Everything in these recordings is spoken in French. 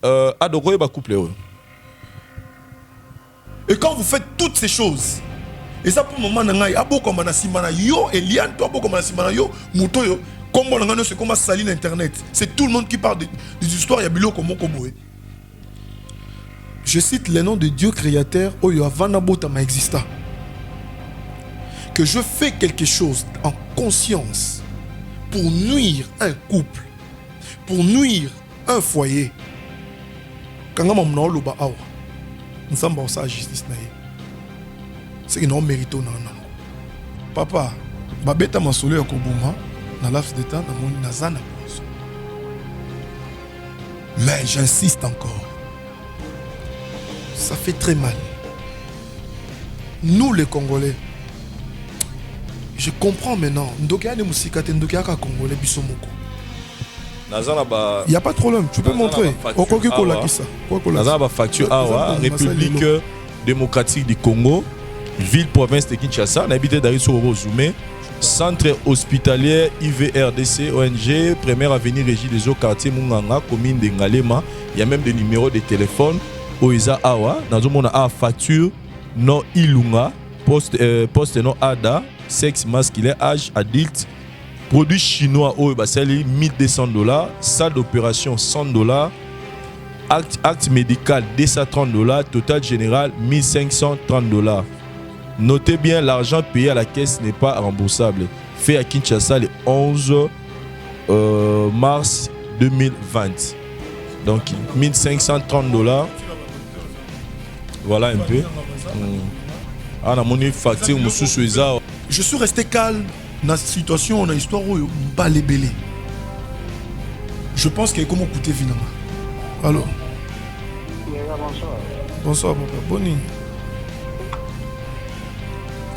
Adogoye ba couple. Et quand vous faites toutes ces choses, et ça pour le moment, yo, Eliane, toi, yo, Mouto, yo, comme on c'est comme sali l'internet. C'est tout le monde qui parle des histoires, il y a bilo comme Koboé. Je cite les noms de Dieu créateur, Oyo Avanabota ma exista. Que je fais quelque chose en conscience pour nuire un couple, pour nuire un foyer. Quand on a loba awa, nous sommes dans sa justice naïe. C'est que nous méritons non. Papa, ma bête m'a solé au Kobuma, dans laps de temps, dans mon nazana. Mais j'insiste encore. Ça fait très mal. Nous les Congolais, je comprends maintenant. Ndokia ne musikate ndokia ka Congolais bisomoko. Il n'y a pas de problème, tu peux montrer. Nazana facture awa, République démocratique du Congo, ville province de Kinshasa, n'habité d'Ariso Zoumé, centre hospitalier IVRDC ONG, première avenue régie des eaux quartier Munganga, commune de Ngalema. Il y a même des numéros de téléphone. Oiza awa, nazomona a facture non Ilunga, poste non Ada, sexe masculin, âge adulte. Produits chinois au Basali $1200, salle d'opération $100, acte médical $230, total général $1530. Notez bien, l'argent payé à la caisse n'est pas remboursable. Fait à Kinshasa le 11 mars 2020. Donc $1530. Voilà un peu. Je suis resté calme. Dans cette situation, on a une histoire où on bat les belés. Je pense qu'il y a comment coûter finalement. Allô? Bonsoir. Bonsoir, papa. Bonne nuit.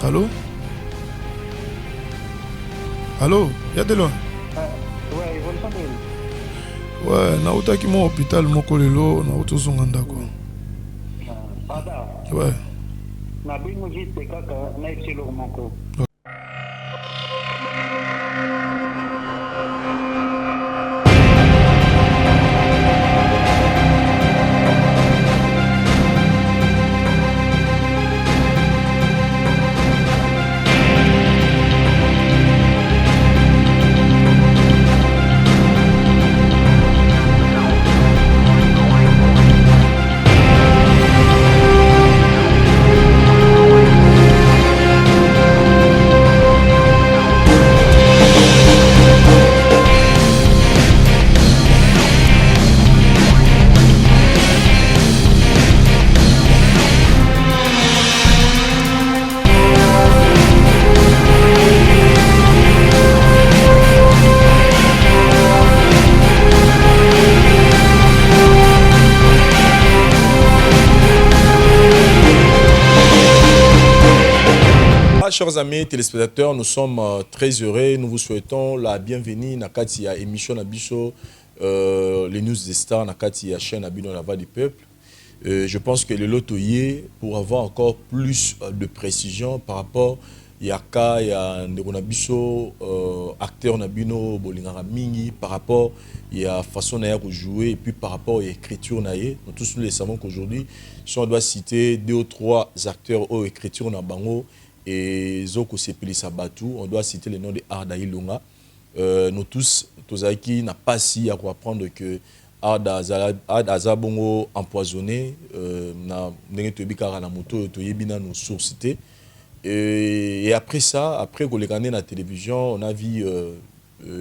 Allô? Allô? Il y a de loin? Ouais, bonsoir. Ouais, na utaki mon hôpital, mon kolelo, na utozonganda quoi. Ouais. Na bino vite kaka na excellent moko. Chers amis téléspectateurs, nous sommes très heureux. Nous vous souhaitons la bienvenue dans la émission Nabiso, les news des stars, dans la chaîne Abino la voix du peuple. Je pense que le lotoyer, pour avoir encore plus de précision par rapport à Nabiso, acteur Nabino, Bolingara Mingi, par rapport à la façon de jouer et puis par rapport à l'écriture. Nous tous nous le savons qu'aujourd'hui, si on doit citer 2 ou 3 acteurs au écriture Nabango, et Zoko Sepeli Sabatou, on doit citer le nom de Arda Ilunga. Nous tous, Tozaki n'a pas si à apprendre que Arda Azabongo empoisonné, na Nengetobika na moto, Toyebina nous sourcité. Et après ça, après qu'on les regardait dans la télévision, on a vu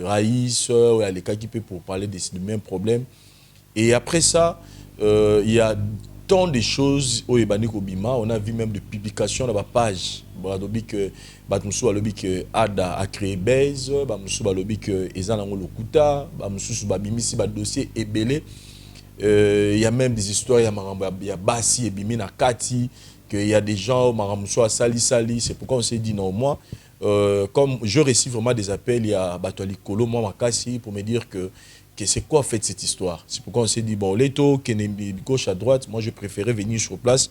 Raïs, les cas qui peut pour parler du même problème. Et après ça, il y a tant de choses au Ebani Kobima, on a vu même des publications dans la page. Que Batmusu que Ada a créé Base, Batmusu que Ezanango Lokuta, Batmusu Babimisi dossier Ebele. Il y a même des histoires, il y a Bassi et Bimina Kati, qu'il y a des gens, Maramusu a Sali, c'est pourquoi on s'est dit non, moi, comme je reçois vraiment des appels, il y a Batouali Kolo, moi, Makassi, pour me dire que c'est quoi en fait cette histoire. C'est pourquoi on s'est dit, bon, Leto, qui est gauche à droite, moi je préférais venir sur place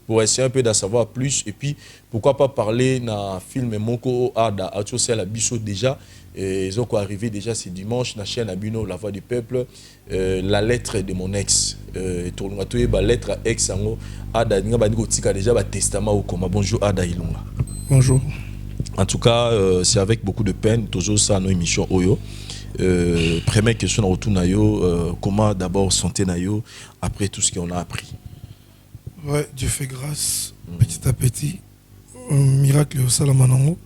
pour essayer un peu d'en savoir plus. Et puis, pourquoi pas parler d'un film Moko Ada, Atio la Bisso déjà. Ils ont arrivé déjà ce dimanche, na chaîne Abino, La Voix du Peuple, la lettre de mon ex. La lettre à ex, Ada, déjà le testament au coma. Bonjour Ada Ilunga. Bonjour. En tout cas, c'est avec beaucoup de peine, toujours ça, nos émissions Oyo. Première question, retour Nayo, comment d'abord santé Nayo, après tout ce qu'on a appris. Ouais, Dieu fait grâce, petit à petit. Miracle au Salamanango.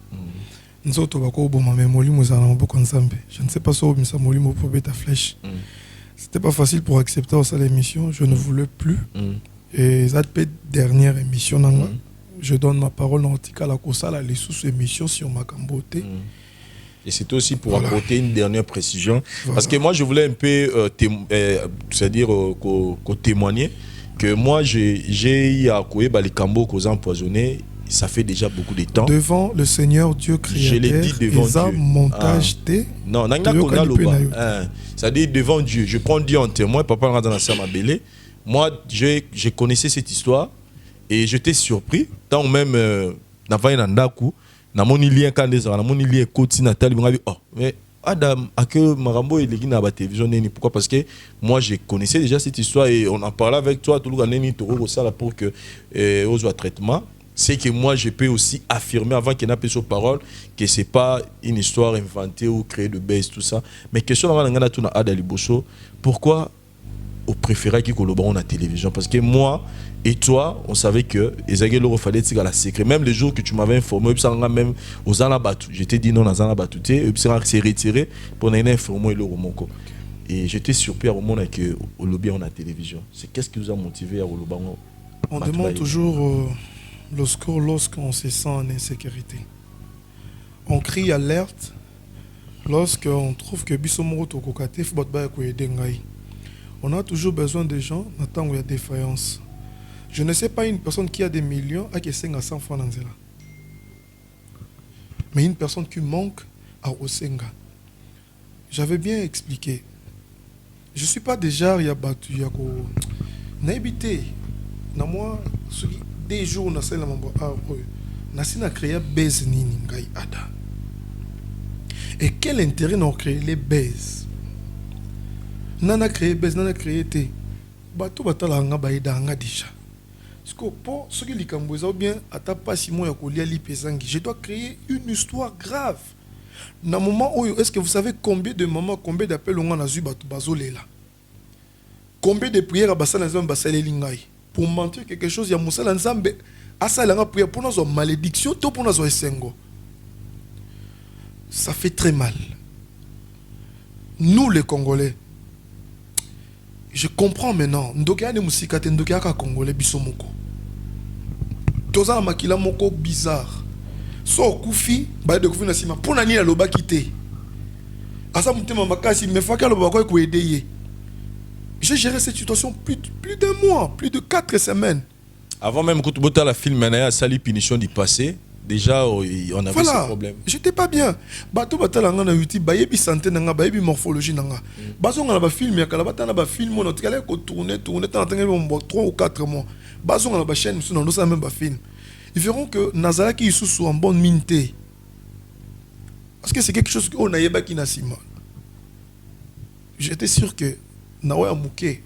Je ne sais pas si ça m'a dit ta flèche. C'était pas facile pour accepter aussi l'émission. Je ne voulais plus. Et ça peut dernière émission. Je donne ma parole en tika la kosa la les sous-émissions sur ma camboté. Et c'est aussi pour apporter une dernière précision. Parce que moi, je voulais un peu c'est-à-dire témoigner que moi, j'ai eu à couer les cambo qu'ils ont empoisonnés. Ça fait déjà beaucoup de temps. Devant le Seigneur Dieu créateur, je l'ai dit devant Dieu. Montage non, c'est-à-dire devant Dieu. Je prends Dieu en témoin. Papa rentre dans la salle Mabélé. Moi, je connaissais cette histoire et j'étais surpris. Tant même, Navaïnandaku, na moni lien kandeza, na moni lien koti Nathalie, oh, mais Adam, à que Marambo et les guinées à la télévision, pourquoi? Parce que moi, je connaissais déjà cette histoire et on en parlait avec toi, tout le monde pour que aux traitement. C'est que moi, je peux aussi affirmer, avant qu'il n'y ait pas de parole, que ce n'est pas une histoire inventée ou créée de base, tout ça. Mais question avant de Ada Liboso, pourquoi on préférait qu'il collabore à la télévision? Parce que moi et toi, on savait que Ezagé Loro fallait être la secret. Même les jours que tu m'avais informé, même aux Anabatu, je t'ai dit non, aux Anabatu, et puis c'est retiré pour nous informer le Romoko. Et j'étais surpris à un moment que au lobby on a la télévision. C'est qu'est-ce qui vous a motivé à Olobango? On demande toujours. Lorsqu'on se sent en insécurité. On crie alerte lorsqu'on trouve que on a toujours besoin de gens dans où il y a défaillance. Je ne sais pas une personne qui a des millions à qui à 100 francs dans cela. Mais une personne qui manque à Osenga. J'avais bien expliqué. Je ne suis pas déjà il y a battu, il y a n'habité. Moi, des jours na sala mambo na sina créer base nini ngai Ada. Et quel intérêt n'a créé les bases? Nana créé base, nana créé té. Bato batala nga baida nga déjà. Parce que pour ceux qui likambo ou bien ata pas si moi ya kolia li pesangi, je dois créer une histoire grave. Na moment où est-ce que vous savez combien de mamans, combien d'appels on a eu bato bazolela? Combien de prières à basana zamba basaleli ngai? Pour mentir quelque chose, il y a Moussa Nzambe, Asalanga prière pour nos malédiction, tout pour nos essengo. Ça fait très mal. Nous les Congolais, je comprends maintenant. Ndokia ne musikate ndokia ka Congolais bisomoko. Toza makila moko bizarre. So kufi, ba de kufi na sima pour nani la loba kité. Asa mutema makasi me faka loba ko ko aider. J'ai géré cette situation plus d'un mois, plus de 4 semaines. Avant même que tu bottes la film, il y a sali punition du passé. Déjà, on avait voilà. ce problème. J'étais pas bien. Bato batala nga na YouTube, bayebi santé nanga, bayebi morphologie nanga. Bazo nga na ba film ya kala batana ba film on tikala ko tourner tant 3 ou 4 mois. Bazo nga na ba chaîne sur dans ça même ba film. Ils verront que Nazara qui sous en bonne mine. Parce que c'est quelque chose qu'on a yeba qui na sima. J'étais sûr que Nawa Mouké,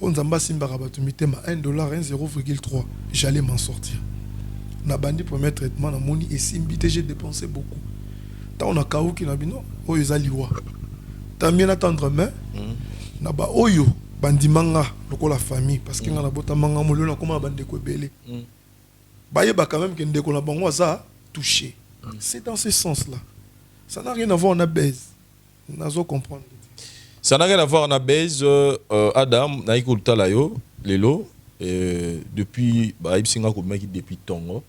on zamba simba rabatu mitema $1, 1,0,3. J'allais m'en sortir. Na bandi premier traitement na moni et simbité j'ai dépensé beaucoup. Tant on a kaou qui na bino, oyo zaliwa. Tant bien attendre main. Na ba oyo bandi manga loko la famille parce que na bota manga molo na koma bande ko belé. Ba yeba quand même que ndeko na bango za touché. C'est dans ce sens-là. Ça n'a rien à voir na baise. Nazo comprendre. Ça n'a rien à voir avec la base. Adam, Naïko Talayo, Lelo, depuis depuis Tongo.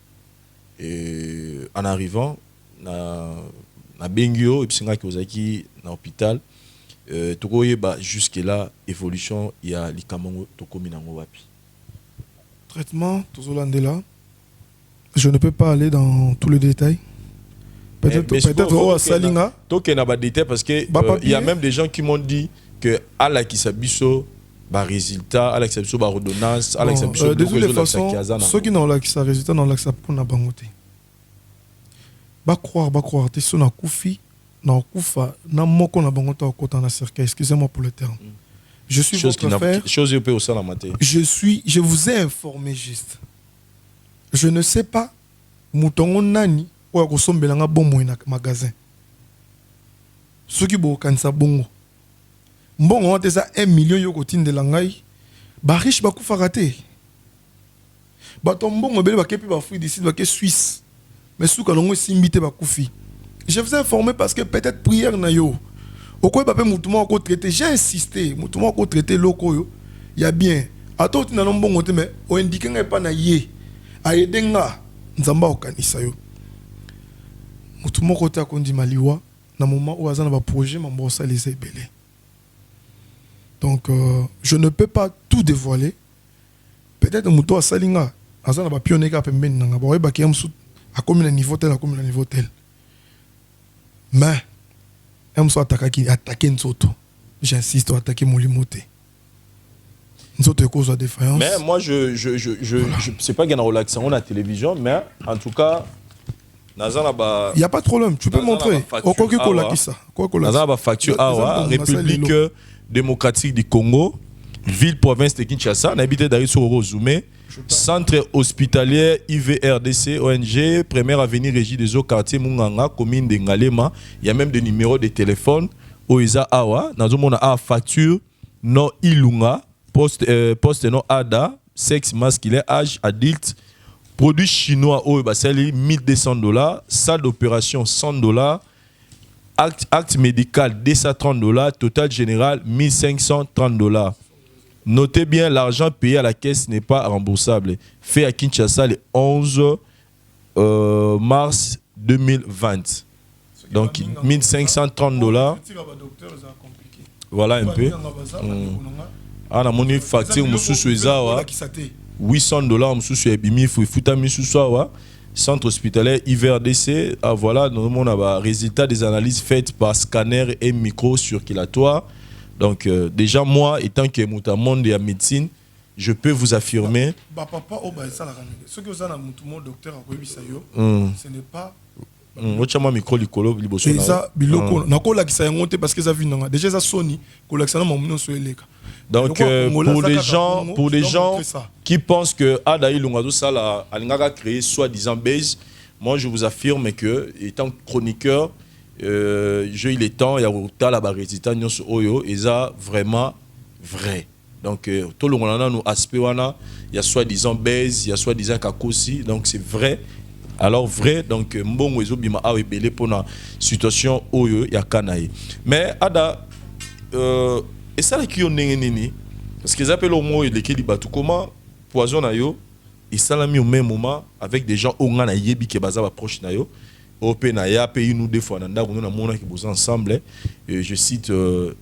En arrivant, na Bengio, Ipsinga Kozaki, na hôpital, jusque-là, évolution, il y a l'Ikamongo, Tokominango Wapi. Traitement, Tozolandela. Je ne peux pas aller dans tous les détails. Peut-être au Salinga. Parce que il y a même des gens qui m'ont dit que Allah qui s'abisso Bah résultat, à l'exception de ordonnance, à l'exception de toutes les façons, ceux qui n'ont pas ça résultat dans l'accès pour na bangote. Ba croire, t'es sur na koufi, na koufa, na moko na bangote au côté na cercueil. Excusez-moi pour le terme. Je suis chose votre frère. Chose peut aussi la mater. Je vous ai informé juste. Je ne sais pas moutongo nani ou akosombelanga bombo na magasin. Ceux qui bo kanisa bongo. Mbongo wana teza 1 million yo kotindela ngai ba riche bakufaka te bato mbongo bele bakepi bafui d'ici bake Suisse mais suka longo simbi te bakufi. Je vous ai informé parce que peut-être prière na yo okoy ba pe mutumo ko traiter, j'ai insisté mutumo ko traiter loko yo ya bien ato tina no mbongo te mais o indiquer ngai pa na ye ayedenga nzamba okanisa yo mutumo ko ta kondi maliwa na moment où azana ba projet mambo ça les ebele. Donc, je ne peux pas tout dévoiler. Peut-être que Mouto a salinga, azana ba pionner ka pemben nanga ba ba ki amsu a comme le niveau tel, a comme le niveau tel. Mais amsu attaquer Nsoto. J'insiste, attaquer Molimote. Nsoto est cause de défaillance. Mais moi je sais pas gagner relaxation la télévision mais en tout cas nazana ba il y a pas de problème, tu peux montrer. Okoki kola kisa. Nazana ba facture awa République démocratique du Congo, ville province de Kinshasa, n'habité d'ailleurs sur Rosumé, centre hospitalier IVRDC ONG, première avenue régie des eaux quartier Munganga, commune de Ngalema. Il y a même des numéros de téléphone. Oiza Awa, dans mon a facture non Ilunga, poste non Ada, sexe masculin, âge adulte, produit chinois Oibaseli $1,200, salle d'opération $100. Acte médical $230, total général $1,530. Notez bien, l'argent payé à la caisse n'est pas remboursable. Fait à Kinshasa le 11 mars 2020. Donc $1,530. Voilà un peu. Ah, la monnaie facture, $800, monsieur Ebimi, Futa Misusawa. Centre hospitalier IVRDC, voilà, nous avons résultat des analyses faites par scanner et micro-circulatoire. Donc, déjà, moi, étant que je monde de la médecine, je peux vous affirmer. Ce que vous avez docteur, ce n'est pas. Micro licolo parce que ça vient déjà ça Sony donc pour des gens qui pensent que Adaï Lungazo Sala a créé soi-disant base, moi je vous affirme que étant chroniqueur j'ai eu le temps il y a autant la barrésita nyonso oyo et ça vraiment vrai. Donc tout le monde a nos aspects il y a soi-disant base, il y a soi-disant kakosi, donc c'est vrai. Alors vrai, donc mbongo ezobima awe belé pour la situation oyo ya kanaï. Mais ada et ça qui on nini parce qu'ils appellent au mot les kili batu comment poison na yo et ça l'a mis au même moment avec des gens on a yebi ke baza ba proche na yo open na ya pays nous deux fois nanda on a mona qui bosse ensemble et je cite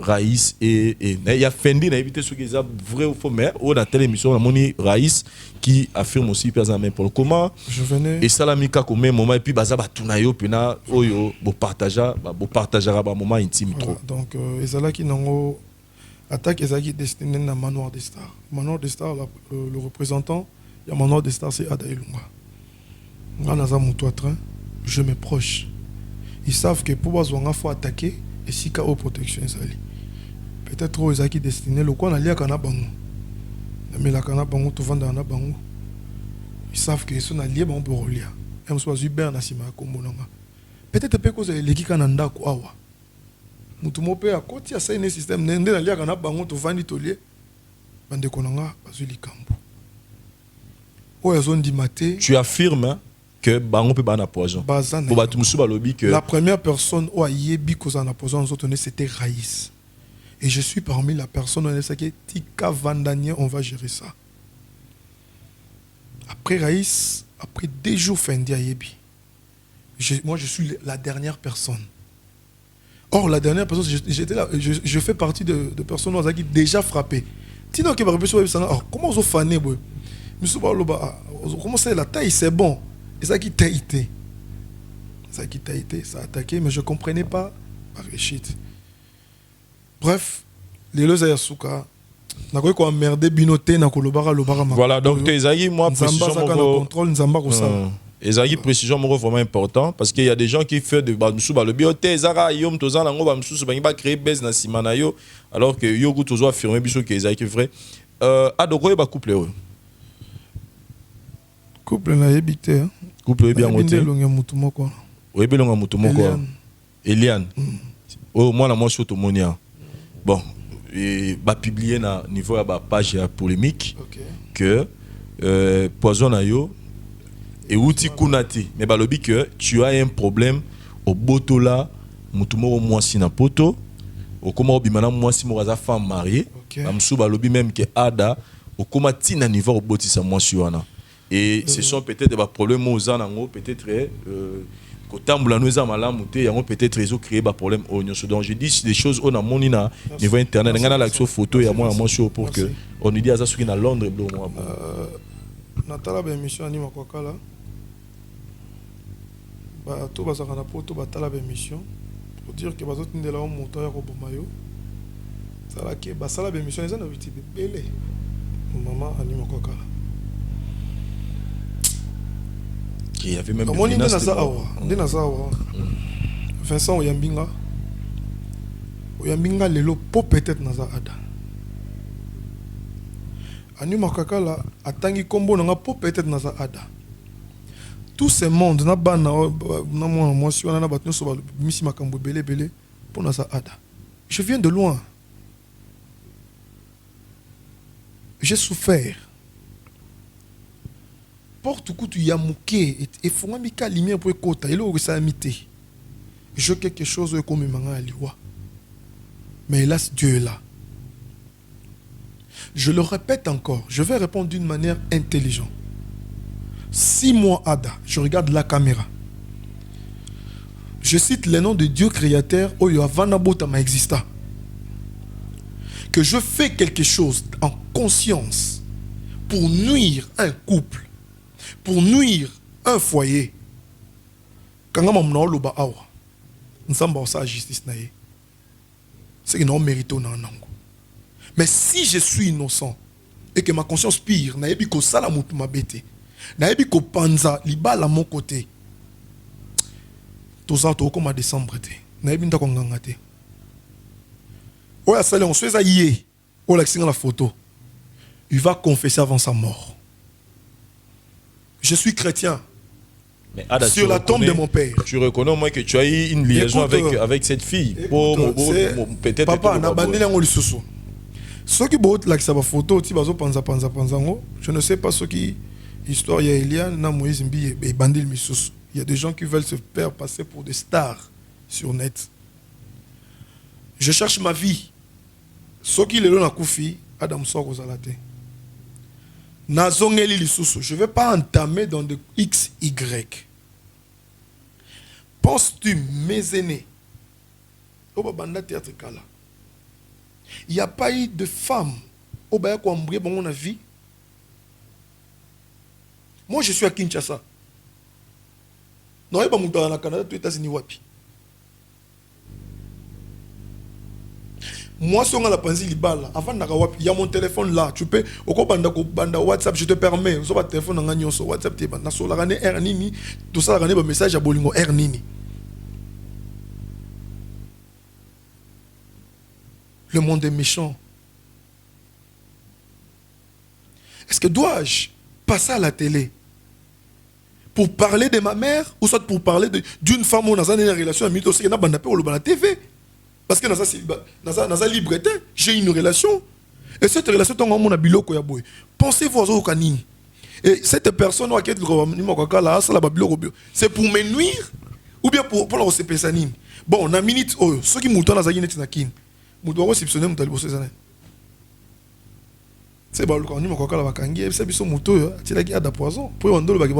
Raïs et il y a Fendi na éviter ce qui est vrai ou faux mais on a telle émission on a moni Raïs qui affirme aussi par exemple pour le comment je venais et salamika au même moment et puis baza batuna yo pena oyo bo partagera ba moment intime trop donc ezala ki nango attaque ezaki destiné na Manoir des Stars. Manoir des Stars le représentant il y a Manoir des Stars c'est Adaï Lunga. Nga naza muto train je me proche. Ils savent que pour bazwanga faut attaquer et si ka au protection ezali. Peut-être aux ezaki destiné le quoi na lia kana bango. Mais la kana bango to vanda na bango. Ils savent que son allié bango pour lia. Même soit Hubert na sima kombo nanga. Peut-être pe cause leki kana ndako awa. Mutu mope a koti ya saine système nende na lia kana bango to vandi to lie. Bande konanga bazuli kambo. Oya zone di maté. Tu affirmes hein, que bango peut bana poison. La première personne où a yebi cause en poison c'était Raïs. Et je suis parmi la personne où on qui Tika Vandanien, on va gérer ça. Après Raïs, après 2 jours Fendi a yebi. Moi je suis la dernière personne. Or la dernière personne, j'étais là, je fais partie de personnes où qui déjà frappé. Tino qui va répéter sur comment on fané boy. Comment c'est la taille c'est bon. Et ça qui t'a été. Ça a attaqué, mais je ne comprenais pas. Bref, les Loza Yasuka, nakoki ko emmerder binoté na kolobaka lobaka makolo. Voilà, donc Ezaï, moi précision mon contrôle nzamba ko ça. Ezaï précision mo vraiment important parce qu'il y a des gens qui font de bamusu ba lobi ote ezara yom tozan nango bamusu ba ngi ba créer base na simana yo alors que yo go tozo affirmer biso que Ezaï qui vrai adoko ba couple yo. Couple na yebité hein. Couple bien moté. Longa mutu moko. Oui, belonga mutu moko. Eliane. Oh moi la moi sur Tomonia. Bon, va publier na niveau à ba page polémique que poison na yo et outi kunati mais balobi que tu as un problème au botola mutu moko mwasi na poto au koma obimana mwasi mo za femme mariée amsu balobi même que ada au koma tina niveau au botisa mwasi wana et ce sont peut-être des problèmes aux anango peut-être kotambula nous malamu te yango peut-être ils ont créé des problèmes au nyonso donc je dis des choses on a moni na niveau internet ngana la photo ya moi show pour que on nous dit ça sur na Londres blo moi natala ba émission ani makwakala ba to bazaka na poto batala ba émission pour dire que bazo tindela o moto ya ko bomayo sala ke basala ba émission ezana viti bele maman ani makwakala il y avait même des Vincent Oyambinga lelo po peut-être naza ada Ani makakala atangi kombo nanga po peut-être naza ada tout ce monde na bana na moi si on a battu so misi makambo belé pour naza ada je viens de loin j'ai souffert porte kutu ya muke et fongami ka lumière pour ekota elo ko samité je quelque chose comme manga aliwa mais hélas Dieu est là. Je le répète encore, je vais répondre d'une manière intelligente. Si moi Ada, je regarde la caméra, je cite les noms de Dieu créateur oyo avana bota ma exista, que je fais quelque chose en conscience pour nuire un couple, pour nuire un foyer, kangama mna loba awa nsamba sa justice na ye, c'est que non mérito na nango. Mais si je suis innocent et que ma conscience pire, na yebi ko sala mutu mabete, na yebi ko panza libala mon côté, toza to ko ma décembre te, na yebi ndako nganga te. Oya sala on soit yé, o la la photo, il va confesser avant sa mort. Je suis chrétien. Mais Ada, sur la tombe de mon père. Tu reconnais au moins que tu as eu une liaison avec cette fille. Peut-être papa, na bandeli ngo lisusu. Ceux qui botent là qui ça va photo, ti bazo panza ngo. Je ne sais pas ce qui histoire ya Eliane na Moïse Mbi et bandeli misusu. Il y a des gens qui veulent se faire passer pour des stars sur net. Je cherche ma vie. Ceux qui le na kufi Adam soko zalate. Nazongeli lisusu, je ne vais pas entamer dans de X, Y. Penses-tu, mes aînés, au Banda Théâtre Kala, il n'y a pas eu de femme au Baya Kwamboué dans mon vie. Moi, je suis à Kinshasa. Non, il n'y a pas de Canada, tu es aux États-Unis. Moi, si on a la panzi libala, avant il y a mon téléphone là. Tu peux, au banda WhatsApp, je te permets. Sur votre téléphone, on a WhatsApp, tu peux, sur la gane Ernini, tout ça, la message à Bolingo Ernini. Le monde est méchant. Est-ce que dois-je passer à la télé pour parler de ma mère ou soit pour parler d'une femme où on a une relation à mytho, c'est qu'il y a la TV? Parce que dans sa liberté, j'ai une relation. Et cette relation, pensez-vous aux autres. Et cette personne, c'est pour me nuire ou bien pour la reception. Bon, on a minute, ceux qui mouton dans la guinée, c'est pas le cas, on a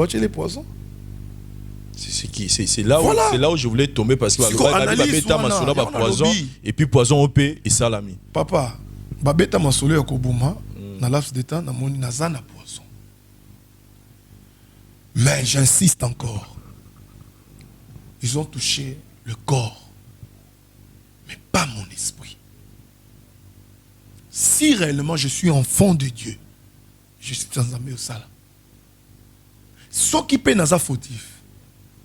c'est poison. C'est là, voilà. Là où je voulais tomber parce que poison et puis poison OP et salami. Papa, babeta masolo ya kobuma na laps de temps na moni nazana poison. Mais j'insiste encore. Ils ont touché le corps, mais pas mon esprit. si réellement je suis enfant de Dieu, je suis Nzambe Osala. Ce qui peut naza fautif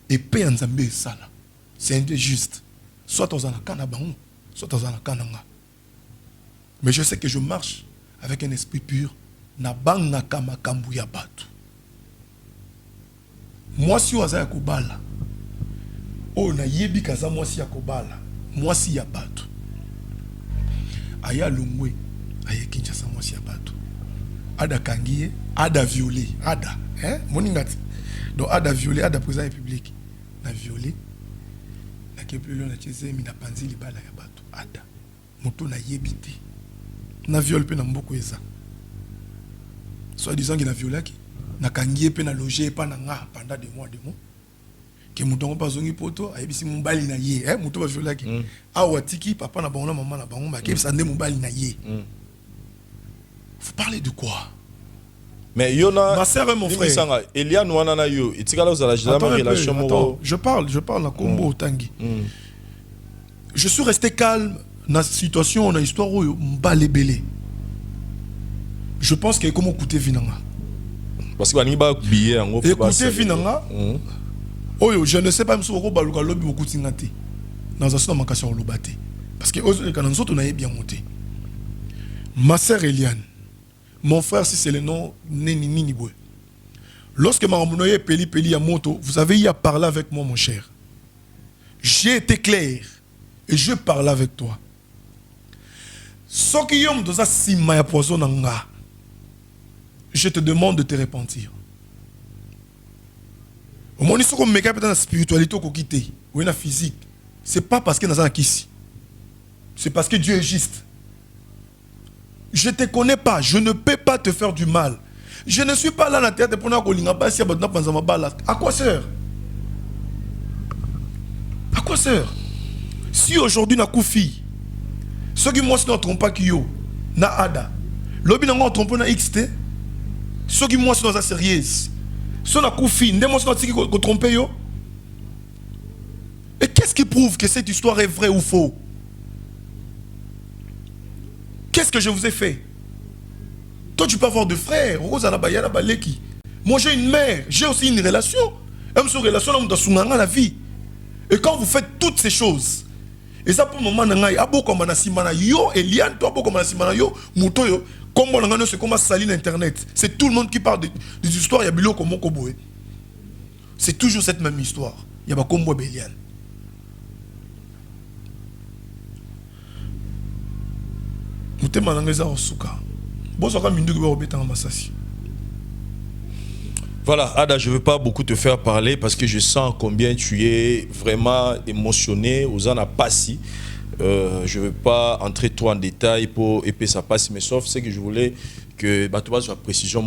et peut Nzambe Osala, c'est injuste. Soit dans un kana bango, soit dans un kananga. Mais je sais que je marche avec un esprit pur. Na banga kama kambu ya batu. Moi si waza ya kobala. Oh na yebi kaza moi si ya kobala. Moi si ya batu. Aya lungwe, aya Kinshasa moi si ya batu. Ada kangiye, ada violé, ada, hein? Moningati. Donc ada violé, ada président public. Na violé. Na plus long na tcheze mi na panzi libala ya batu. Ada. Moto na yebite. Na viol pe na mboko eza. Soit disant qu'il a violé qui na kangiye pe na logé pa na nga pendant des mois que mouton pas zongi poto ayebisi mobali na ye hein mouton va violé qui awa tiki papa na bango na maman na bango ba ke ça ndé mobali na ye. Vous parlez de quoi? Mais Yona, ma sœur et mon frère. Eliane Wanana yo, etikala uzala jama relation mo. Je parle na combo tangi. Je suis resté calme dans cette situation, dans l'histoire où m'balé belé. Je pense que comment écouter Vinanga. Parce que ni ba billet en gros. Écouter Vinanga. Oh je ne sais pas monsieur Roba Luka lobby beaucoup tingati. Dans un sens mancation lobate. Parce que quand nous autres on a bien monté. Ma sœur Eliane. Mon frère, si c'est le nom Nini Boué. Lorsque Maramonoye Peli à moto, vous avez eu à parler avec moi, mon cher. J'ai été clair et je parle avec toi. Ce qui est dans sa sima ya poison nanga, je te demande de te repentir. Au moment où on me dans la spiritualité qu'on quitte ou dans la physique, c'est pas parce que nous avons ici. C'est parce que Dieu est juste. Je ne te connais pas, je ne peux pas te faire du mal. Je ne suis pas là dans la tête pour nous à quoi sert? À quoi sert? Si aujourd'hui na koufi, ceux qui moi ne trompent pas qui yo, na ada, l'obi n'a pas trompé na XT, ceux qui moi sont dans la sérieuse, ceux na koufi, ne moi sont qui trompé yo. Et qu'est-ce qui prouve que cette histoire est vraie ou faux? Qu'est-ce que je vous ai fait? Toi, tu peux avoir de frères. Moi, j'ai une mère. J'ai aussi une relation. Une relation dans la vie. Et quand vous faites toutes ces choses, et ça pour le moment, c'est comme salir l'internet. C'est tout le monde qui parle des histoires. Il y a Bilo comme Koboé. C'est toujours cette même histoire. Il y a Bakombo Bélian. Voilà, Ada, je ne veux pas beaucoup te faire parler parce que je sens combien tu es vraiment émotionné aux ans à passer. Je ne veux pas entrer trop en détail pour épée ça passe, mais sauf ce que je voulais que tu vas sur la précision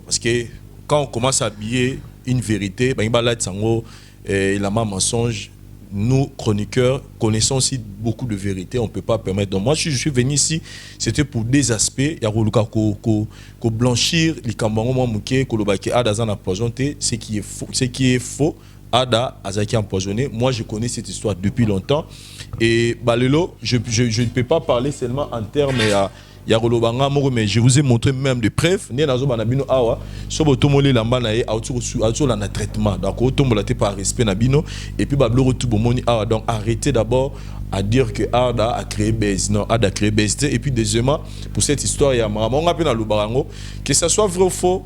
parce que quand on commence à habiller une vérité, il a un mensonge. Nous, chroniqueurs, connaissons aussi beaucoup de vérités. On ne peut pas permettre. Donc moi, je suis venu ici, c'était pour des aspects. Il y a ko blanchir les cambarons mouké, kolobaki Ada zan empoisonné, ce qui est faux. Ada Azaki empoisonné. Moi, je connais cette histoire depuis longtemps. Et Balelo, je ne peux pas parler seulement en termes mais je vous ai montré même des preuves. Né nazo banabino awa, sobo tomole lamba na ye auto la traitement. Donc auto molate par respect nabino et puis bablo retour bomoni awa. Donc arrêtez d'abord à dire que Ada a créé Bez. Non, Ada a créé Bez. Et puis deuxièmement, pour cette histoire, il y a on appelle dans le barango, que ça soit vrai ou faux.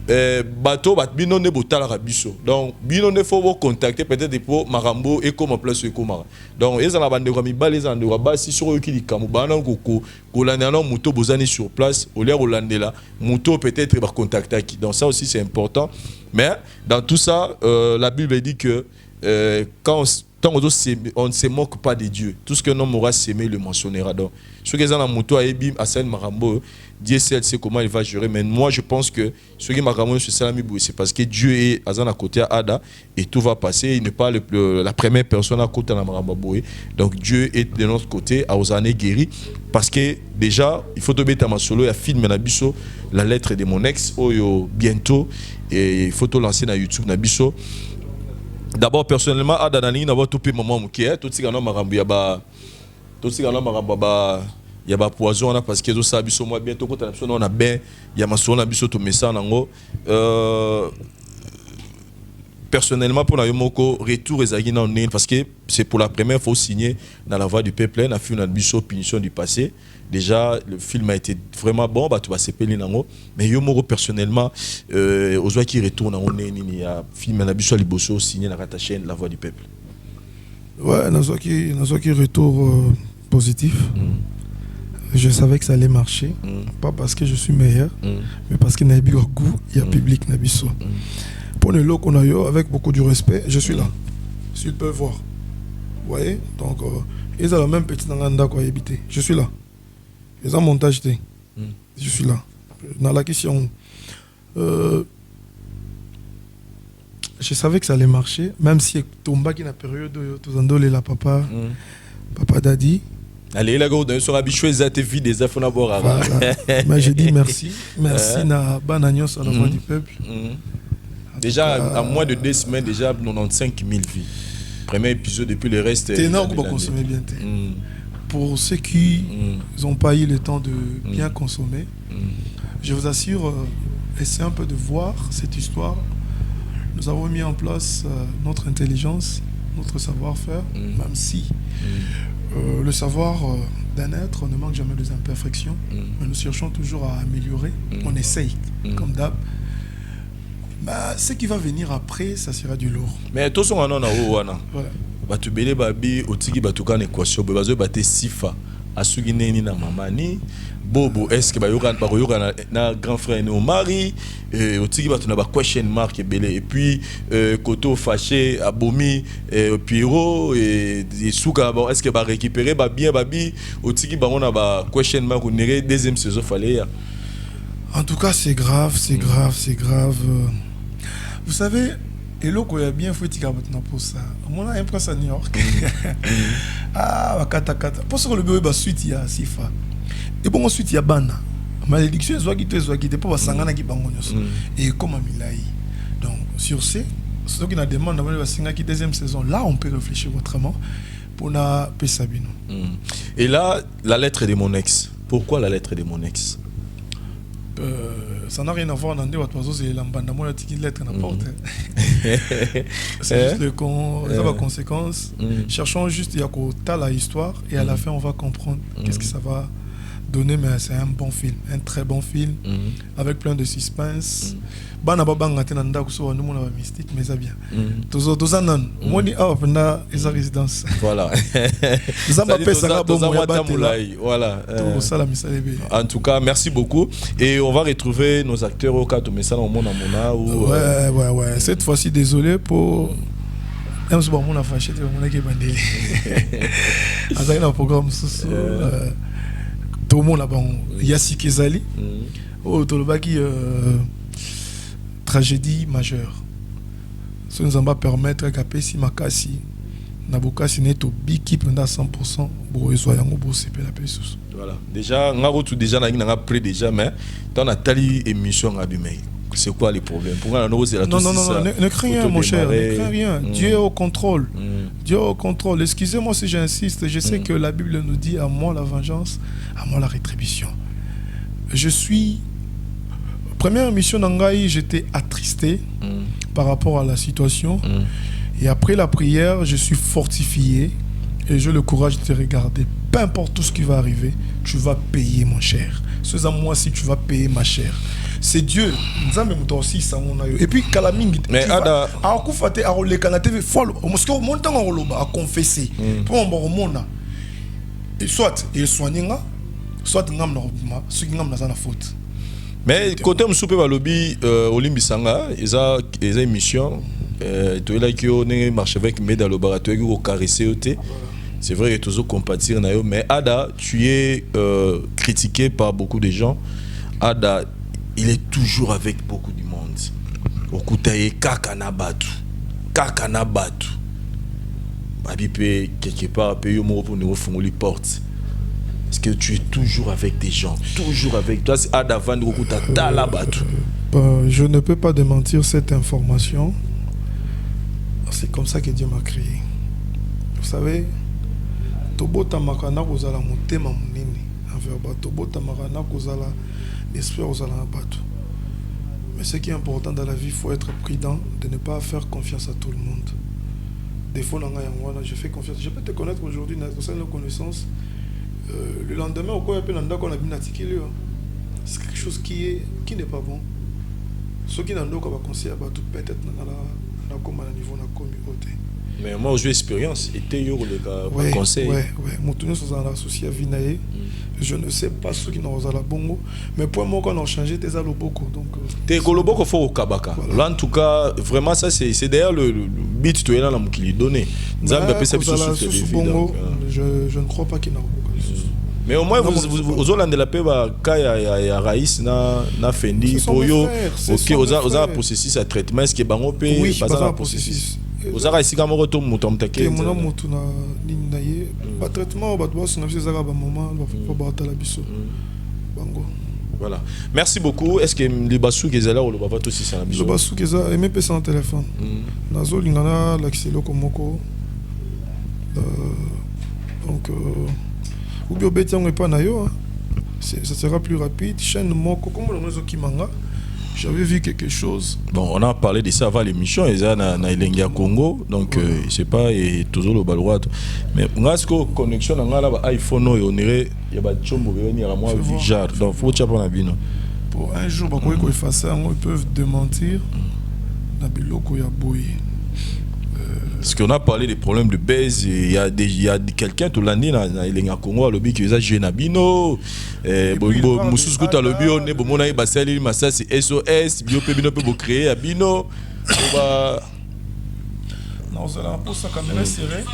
Bateau bino ne botala rabiso donc bino ne faut contacter peut-être pour marambo et comme place ekoma donc ils en bande ko mi balé en de basi sur ki likamu bana ko landela moto bozani sur place au lieu landela moto peut-être va contacter qui donc ça aussi c'est important mais dans tout ça la Bible dit que quand on ne se moque pas de Dieu. Tout ce que l'homme aura s'aimé le mentionnera. Donc, ceux qui sont dans moto à Ebim, à Saint Marambo, Dieu seul sait comment il va gérer. Mais moi, je pense que ceux qui Marambo sur Salamibou, c'est parce que Dieu est à côté à Ada et tout va passer. Il n'est pas la première personne à côté de Marambo. Donc, Dieu est de notre côté, à Ozane guéri. Parce que déjà, il faut te mettre à ma solo, il y a film Nabiso, la lettre de mon ex, bientôt. Et il faut te lancer dans YouTube Nabiso. D'abord, personnellement, Ada Nani n'a pas tout payé maman mouké. Tout ce qui est marambo, tout ce qui est marambo, il y a ba poison parce que zo sa biso moi bientôt quand on a ben il y a masolo na biso to message nango personnellement pour Nayomoko retour ezagi na nene parce que c'est pour la première fois signé dans la voix du peuple na film na biso punition du passé. Déjà le film a été vraiment bon bah tu vas s'appeler nango mais Yomoko personnellement ozwa qui retourne na nene il y a film na biso liboso signé na ta chaîne la voix du peuple. Ouais, nazwa qui retour positif. Je savais que ça allait marcher, pas parce que je suis meilleur, mais parce qu'il y a un goût, il y a public nabiso. Pour les locaux avec beaucoup de respect, je suis là. S'ils peuvent voir. Vous voyez? Donc, ils ont la même petite nanganda quoi habiter. Je suis là. Ils ont montage. Je suis là. Dans la question, je savais que ça allait marcher, même si Tomba qui n'a période de Tozandole la papa, papa Daddy. Allez, la go, sur habitué, ça te vide des affaires à boire. Mais je dis merci. Merci na Banagnos à la voix du peuple. Déjà, à moins de 2 semaines, déjà 95 000 vies. Premier épisode, depuis le reste. C'est énorme pour consommer bien. Pour ceux qui n'ont pas eu le temps de bien consommer, je vous assure, essayez un peu de voir cette histoire. Nous avons mis en place notre intelligence, notre savoir-faire, même si le savoir d'un être ne manque jamais des imperfections, mais nous cherchons toujours à améliorer. On essaye, comme d'hab. Bah, ce qui va venir après, ça sera du lourd. Mais tout ce qu'on a wana. Batu bele babi otiki batuka na équation bebazo bate sifa asugi neni na mamani bobo est-ce que bayoka na grand frère no mari otiki batu na ba question mark belé et puis koto fâché abomi Pierrot et suka bon est-ce que ba récupérer ba bien babi otiki bango na ba question mark on irait deuxième saison fallait. En tout cas, c'est grave, c'est grave, c'est grave. Vous savez, et là, il y a bien fait pour ça. On a l'impression à New York. Ah, kata. Pour que le bébé va suite, il y a Sifa. Et bon, ensuite, il y a Bana. Malédiction, soit quitter, pour Sangana qui bangonyos. Et comme Amilaï. Donc, sur ce, ceux qui nous demandent d'avoir Sangana qui deuxième saison, là, on peut réfléchir autrement pour la Sabino. Et là, la lettre de mon ex. Pourquoi la lettre de mon ex? Ça n'a rien à voir dans des oiseaux, c'est l'ambandement de la lettre n'importe. C'est juste les conséquences. Cherchons juste à la histoire et à la fin on va comprendre qu'est-ce que ça va donner, mais c'est un bon film, un très bon film avec plein de suspense. Bana babanga tenanda kuso nous on mystique mais ça bien. Tous anan, moi ni pendant les résidences. Voilà. Voilà. En tout cas, merci beaucoup et on va retrouver nos acteurs au cas de message au monde à ou ouais. Cette fois-ci désolé pour on a fâché on a qui bandé. Avec un programme sous tout le monde là-bas, Yassi Kezali, Tolobaki, tragédie majeure. Ça nous va permettre qu'après si Makasi, Nabokasi n'est au big qui prendra 100% pour soyons au beau CP la pesos. Voilà. Déjà, on a reçu déjà n'a près déjà, mais dans la tali émission à demain. C'est quoi les problèmes? Pourquoi non, ne crains rien, mon cher, ne crains rien. Dieu est au contrôle. Dieu est au contrôle. Excusez-moi si j'insiste. Je sais que la Bible nous dit à moi la vengeance, à moi la rétribution. Je suis. Première émission d'Angaï, j'étais attristé par rapport à la situation. Et après la prière, je suis fortifié et j'ai le courage de te regarder. Peu importe tout ce qui va arriver, tu vas payer, mon cher. C'est à moi si tu vas payer, ma chère. C'est Dieu. Et puis, Kalamingi, mais Ada, à Koufate, à Rolé, Kanate, follow, au Moscou, montant en Roloba, à confesser. Pour un bon monde, soit il soigne, soit il n'am pas, soit il n'am pas la faute. Mais côté M. Soupe Balobi, Olimbisanga, ils ont une émission, tu es là qui a marché avec mes dans le laboratoire, qui a caressé. C'est vrai que tu es compatir, mais Ada, tu es critiqué par beaucoup de gens. Ada, il est toujours avec beaucoup de monde. Okutaye kakanabatu. Abipé quelque part paye au mot pour nous refermer les portes. Parce que tu es toujours avec des gens, toujours avec toi. C'est Ada Van Okuta Talabatu. Je ne peux pas démentir cette information. C'est comme ça que Dieu m'a créé. Vous savez, Tobota Makana Rosala Mutema Munini. En envers bato botamaka na kozala esprit ozala na bato. Mais ce qui est important dans la vie, il faut être prudent de ne pas faire confiance à tout le monde. Des fois, je fais confiance. Je peux te connaître aujourd'hui, dans nos connaissances. Le lendemain, c'est quelque chose qui n'est pas bon. Ce qui n'a pas conseillé à tout peut-être dans le niveau de la communauté. Mais moi, j'ai expérience. Et tu as conseil. Oui. Associé à Vinae. Je ne sais pas ceux qui n'ont pas la bongo. Mais pour moi, quand on a changé, tu es Loboko. Tu es Loboko au Kabaka. Là, en tout cas, vraiment, ça, c'est d'ailleurs le but que tu as donné. Je ne crois pas qu'il y en a beaucoup. Mais au moins, vous avez la paix, il y a Raïs, na Fendi, pour yo, ok, vous avez un processus à traitement, est-ce que vous avez un processus? Vous avez ici comme retour mon temps taqué. Mon amour na ninaye, ba traitement ba doit s'en faire un moment, ba battre la biso. Bango. Voilà. Merci beaucoup. Est-ce que les bassous qui sont là ou le papa aussi c'est la biso? Les bassous qui sont aimé pesa en téléphone. Nazo lingana l'axilo komoko. Donc ou bien betiango pas na yo. Ça sera plus rapide. Chaîne moko comme le réseau Kimanga. J'avais vu quelque chose. Bon, on a parlé de ça avant l'émission. Ils ont na Elengia Congo, donc je sais pas et toujours le balois. Mais on a ce connexion on a là iPhone on dirait il y a pas de chombo venir à moi genre donc faut tchapa na bino. Pour un jour ba ko effacer ils peuvent démentir na biloko ya boy. Parce qu'on a parlé des problèmes de baise, il y a quelqu'un tout l'année dans Elenga Congo, le lobby qui est jeune Abino, Moussous Kouta lobby, on est bon, on a basé Massa c'est SOS, Bio Pebino peut vous créer Abino. Non, c'est là pour ça caméra serrée.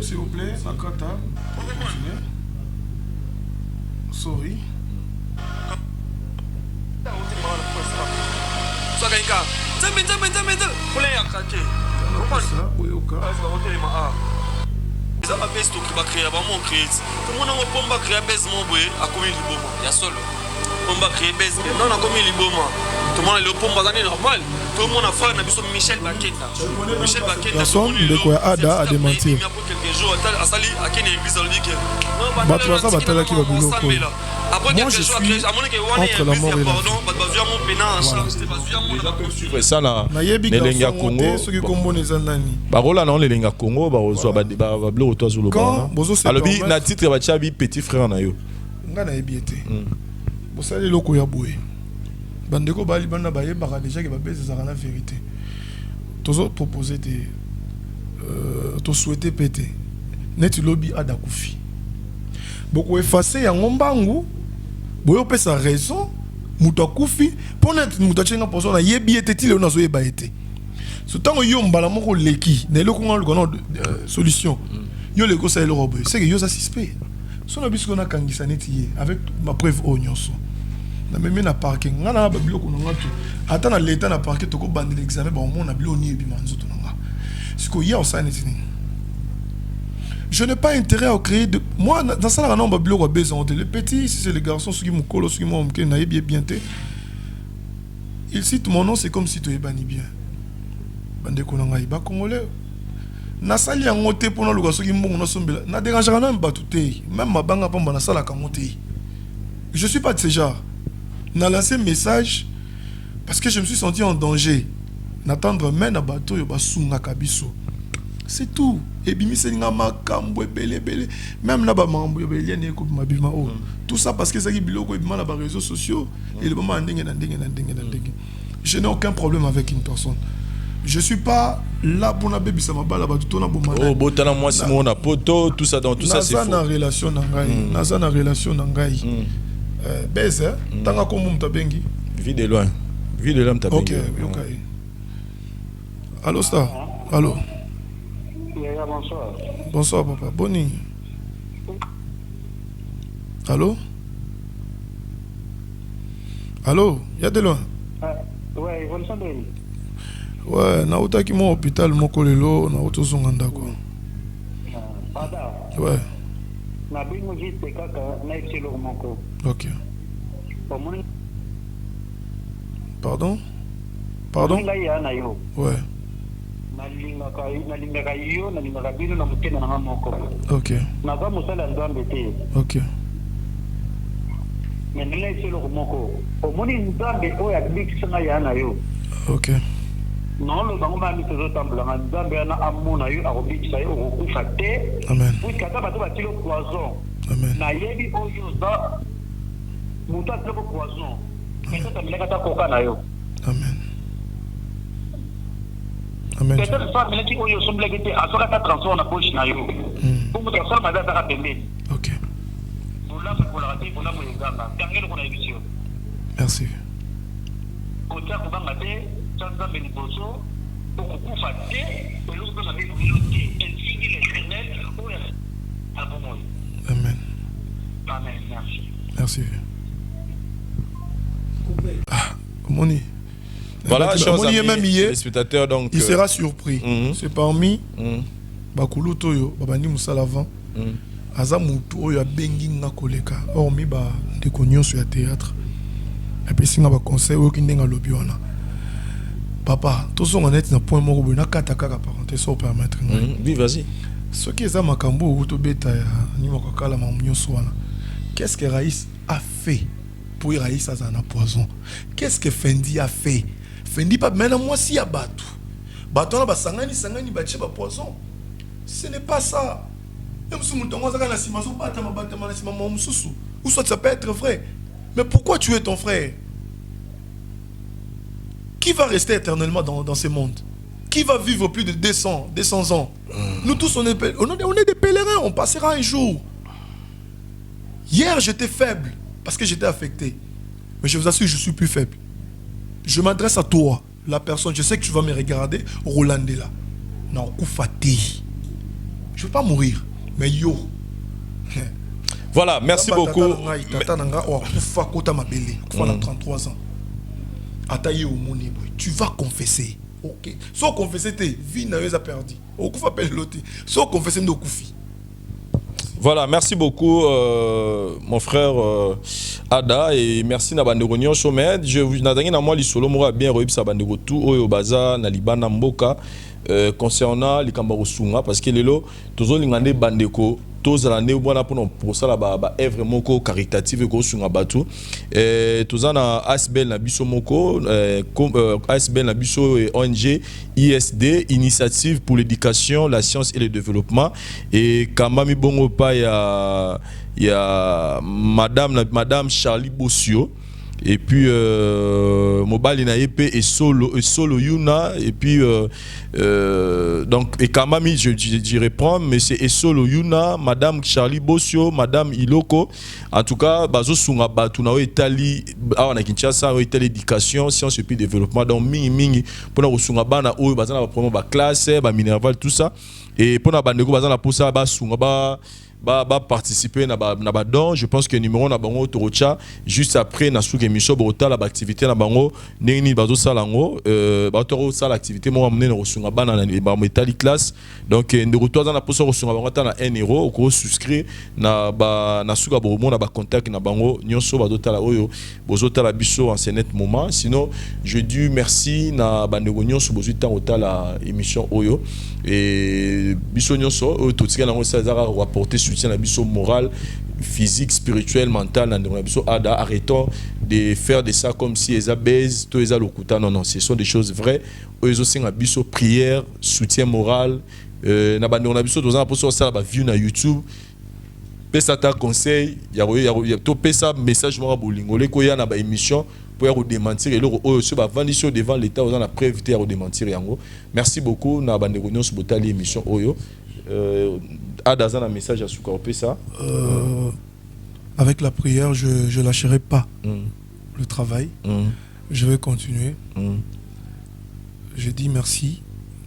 S'il vous plaît, Nakata. Sorry. On va créer base. Non, on a commis l'iboma. Tout le monde est le pompe normal. Tout le monde a fait un Michel Baketa. Michel Baketa. Personne de quoi Ada a démenti. Il y a quelques jours, à Sali, à Kenya, église dans le week-end. Moi, je suis entre la mort et la vie. C'est ça là. L'Elenga Congo. Ceux qui combattent les Anani. Barola non l'Elenga Congo, barola ba bleu toi sur le banc. Alors bi na titre ba chabi petit frère na yo. Ngana ebiete. Bosali loko ya boye. Bandeko bali bana baye baka déjà que ba bese ça la vérité. Tozo proposer de to souhaiter péter. Net lobby adakufi. Beaucoup effacer ya ngombangu. Boyo pesa raison. Mutakufi pour net mutachenga poso na yebi eteti le nazo yeba ete. Ce temps yo mbala moko leki, na loko ngalo solution. Yo le ko sa le robo. C'est que yo ça suspect. Son abis qu'on a kangisa neti avec ma preuve au nyonso. Na même na parking ngana ba biloko nanga tu. Ata na l'état na parking to ko bandi l'examen ba on na bilo ni bi manzoto nanga. Siko ya o sa neti. Je n'ai pas intérêt à créer de moi dans ça là non ba biloko besoin le petit si c'est les garçons ceux qui me collent ceux qui m'ont que na bien té. Il cite mon nom c'est comme si tu es bani bien. Bande ko nanga iba congolais. Na sali ya ngote pour na luka soki mbongo na sombela na dérange na mbatuté même mabanga pamba na sala ka ngote. Je suis pas de ce genre. Na lancé message parce que je me suis senti en danger. N'attendre même na bateau yo basunga kabiso. C'est tout. Et bimi selinga makambo belé même na ba mambo yo belé ne ko mabima o. Tout ça parce que ça qui biloko et mal à réseaux sociaux et le moment je n'ai aucun problème avec une personne. Je suis pas là pour na baby ça m'a bala tout na bomba. Oh botana moi si mon poto tout ça dans tout ça c'est faux. Na relation nangai, na relation nangai. Baiser, tanga comme mta bengi. Vie de loin. Vie de l'homme ta bengi. OK. Allô Star. Allô. Bonsoir. Bonsoir papa. Boni. Allô? Allô? Y a de loin? Ouais, vous entendez? Ouais, na utaki mon hôpital moko lelo na utozonga ndako. Pada. Ouais. Na bingo jite kaka na excellent moko. OK. Pardon? Pardon? Ngai ana yo. Ouais. Nalingaka yo nalingaka bino na mutena na moko. OK. Na ba musala nzambe te. OK. Mais na excellent moko. Omoni nzambe oya bikisanga ya na yo. OK. Non, le bango mami tozo tambula nga nzambe ana amona yo akobikisa yo okokufa te. Amen. Puisque ata bato batili poison. Amen. Nayebi oyo za mutu atili poison. Mais tata milaka ta koka na yo. Amen. Amen. Peut-être ça milaki oyo sombleki te asoka ta transforme na poche na yo. Pour mutu asala mabe ataka pembeni. OK. Bolamu kolaka te bolamu ezanga. Kangelo kona ebisio. Merci. Kotia kubanga te nzambe liboso okukufa te eloko na bible bino te ainsi l'éternel oyo abomoi. Amen. Amen. Merci. Merci. Moni. Voilà, chers Moni amis, même les spectateurs donc il sera surpris. C'est parmi bakulu toyo babandi musala avant. Aza mutu oyo abengi nga koleka. Hormis ba ndeko nyonso ya théâtre. Et puis singa ba conseil oyo kindenga lobi wana. Papa, tout ça on est dans point moko boy na kata kaka parenthèse ça permettre. Oui, vas-y. Ce qui est à makambo ou to beta ya ni moko kala ma nyonso wana. Qu'est-ce que Raïs a fait pour Raïs à un poison? Qu'est-ce que Fendi a fait? Fendi pas maintenant moi si ya batu. Batu na ba sangani ba tche ba poison. Ce n'est pas ça. Même si mon tongo zaka na sima so bata ma bata na sima mo mususu. Ou soit ça peut être vrai. Mais pourquoi tuer ton frère? Qui va rester éternellement dans ce monde? Qui va vivre plus de 200 ans? Nous tous, on est des pèlerins, on passera un jour. Hier, j'étais faible parce que j'étais affecté. Mais je vous assure, je suis plus faible. Je m'adresse à toi, la personne, je sais que tu vas me regarder, Rolandela. Non, Koufati. Je ne veux pas mourir, mais yo. Voilà, merci beaucoup. Tata 33 ans. Ataye au moni boy, tu vas confesser. OK. Sans confesser tes vie n'a pas perdu. Au coup appelle l'autre. Sans confesser nos koufi. Voilà, merci beaucoup mon frère Ada et merci na bandeko nyonso mais je vous natangi na moi li solo mo bien royisa bandeko tout oyo baza na libana mboka concernant likamba kosunga parce que lelo tozo lingande bandeko tozala ne bwana pour ça là œuvre moko caritative ko sunga batu tozana ASBL na biso moko ASBL na biso ONG ISD Initiative pour l'éducation, la science et le développement et kamami bongo pa ya madame Charlie Bossio et puis mobile na épée et solo yuna et puis donc et kamami je reprends mais c'est solo yuna madame Charlie Bossio madame Iloko en tout cas bazo sunga batu na etali awana Kinshasa etali éducation science et puis développement donc mingi pour na sunga bana oyo bazana ba promo ba classe ba minerval tout ça et pour na bandeko bazana pour ça ba sunga ba participer na ba don je pense que numéro na bango torocha juste après na sous émission bota la activité na bango nini bazo salango ba toro sala activité mo amener na rosunga bana na ba metali classe donc ndeko to na poso rosunga bango ta na 1 euro ko souscrire na suka bomo na ba contact na bango nyonso bazo tala oyo bozo tala biso en ce net moment sinon je dis merci na bandeko nyonso bozo ta otala émission oyo et biso nyonso oyo to tika na ngo ça rapporter soutien à biso moral, physique, spirituel, mental, arrêtons de faire de ça comme si ils abaissent, tous les alokuta. Non, ce sont des choses vraies. Ils aussi ont biso prière, soutien moral. On a biso dans un pour ça la view na YouTube. pesa ta conseil ya to pesa message mo bolingo le ko ya na ba émission pour ya démentir et le sur ba vendition devant l'état on a preuve ya démentir yango. Merci beaucoup na bande ko nyonso botali émission oyo Ada un message à Soukao pesa avec la prière je lâcherai pas le travail. Je vais continuer. Je dis merci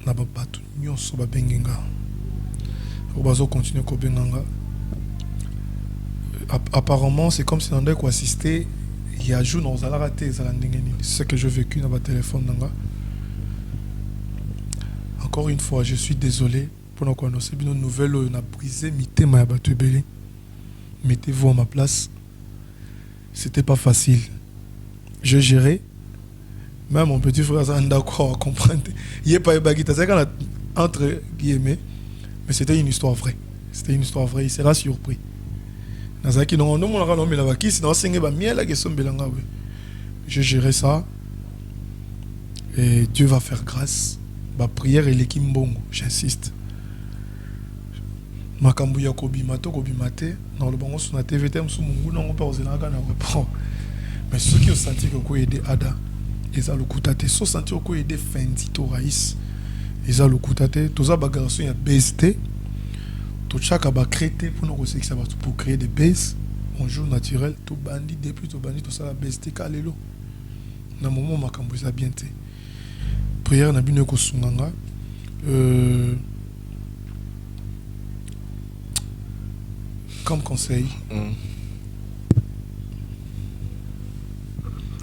na ba batu nyonso ba bengenga. Obazo continuer ko benganga. Apparemment, c'est comme si on avait assisté. Il y a un jour, on a raté. C'est ce que j'ai vécu dans mon téléphone. Encore une fois, je suis désolé. Pour nous annoncer une nouvelle, on a brisé. Mettez-vous à ma place. C'était pas facile. Je gérais. Même mon petit frère, ça d'accord, comprendre. Il n'y a pas eu baguette. C'est entre guillemets. Mais c'était une histoire vraie. C'était une histoire vraie. Il sera surpris. Je gérais ça et Dieu va faire grâce. Ma prière est l'équipe mbongo, j'insiste. Makambu ya kobimate dans le bango sur la TVT msumungu non pas aux élanga na report. Mais ceux qui ont senti que quoi aider Ada, ils ont le kutate, ceux senti que quoi aider Fendi to Raïs, ils ont le kutate, tous ça bagarre ya BST. Tout chaque a créé pour nous pour créer des bases on joue naturel tout bandit depuis tout bandit tout ça la BST kalelo na moment makambo ça bien té prière na bino ko sunganga comme conseil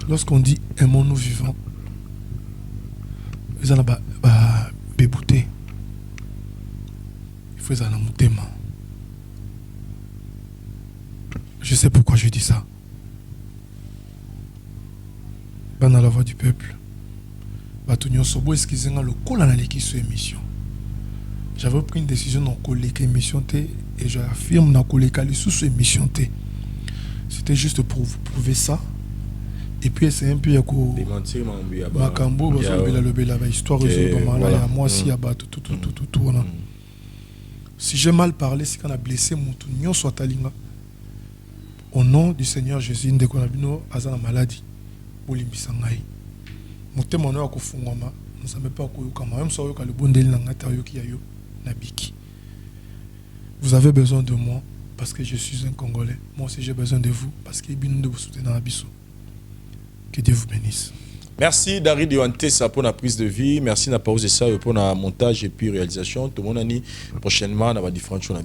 lorsqu'on dit aimons-nous vivants ils en a bébouté. Je sais pourquoi je dis ça. Dans la voix du peuple. Émission. J'avais pris une décision dans la émission et je l'affirme dans la sous émission. C'était juste pour vous prouver ça. Et puis c'est un peu Makambo, histoire moi aussi tout. Si j'ai mal parlé, c'est qu'on a blessé mon tout soit talinga. Au nom du Seigneur Jésus, nous avons une maladie. Nous avons vous avez besoin de moi parce que je suis un Congolais. Moi aussi j'ai besoin de vous parce que nous vous soutenir dans la biso. Que Dieu vous bénisse. Merci David Yoantesa pour la prise de vie. Merci na pause ça pour le montage et puis réalisation. Tout le monde a dit prochainement on va différentes choses à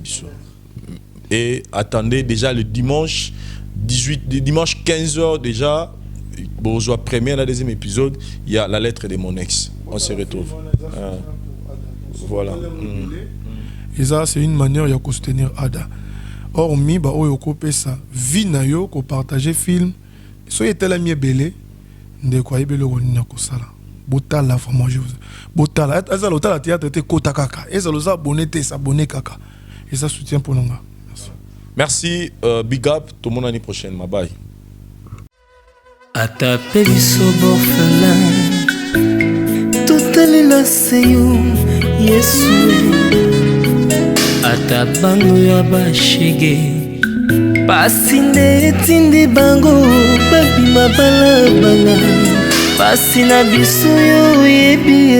et attendez déjà le dimanche 15h déjà. Bonjour première la deuxième épisode. Il y a la lettre de mon ex. On se retrouve. Voilà. Et ça c'est une manière de soutenir Ada. Hormis ba oyo ko pesa vie na yo ko partager film. Soyez tel ami belé. De quoi il le rôle kosala botala vraiment je vous botala azalo tala théâtre était kota kaka et ça nous abonné s'abonner kaka et ça soutient pour nous. Merci big up tout le monde l'année prochaine bye. Atape biso borfelin totali la seyo Yesu atabango ya bashege pasi nde tindi bango babima balabala pasi na biso yo yebi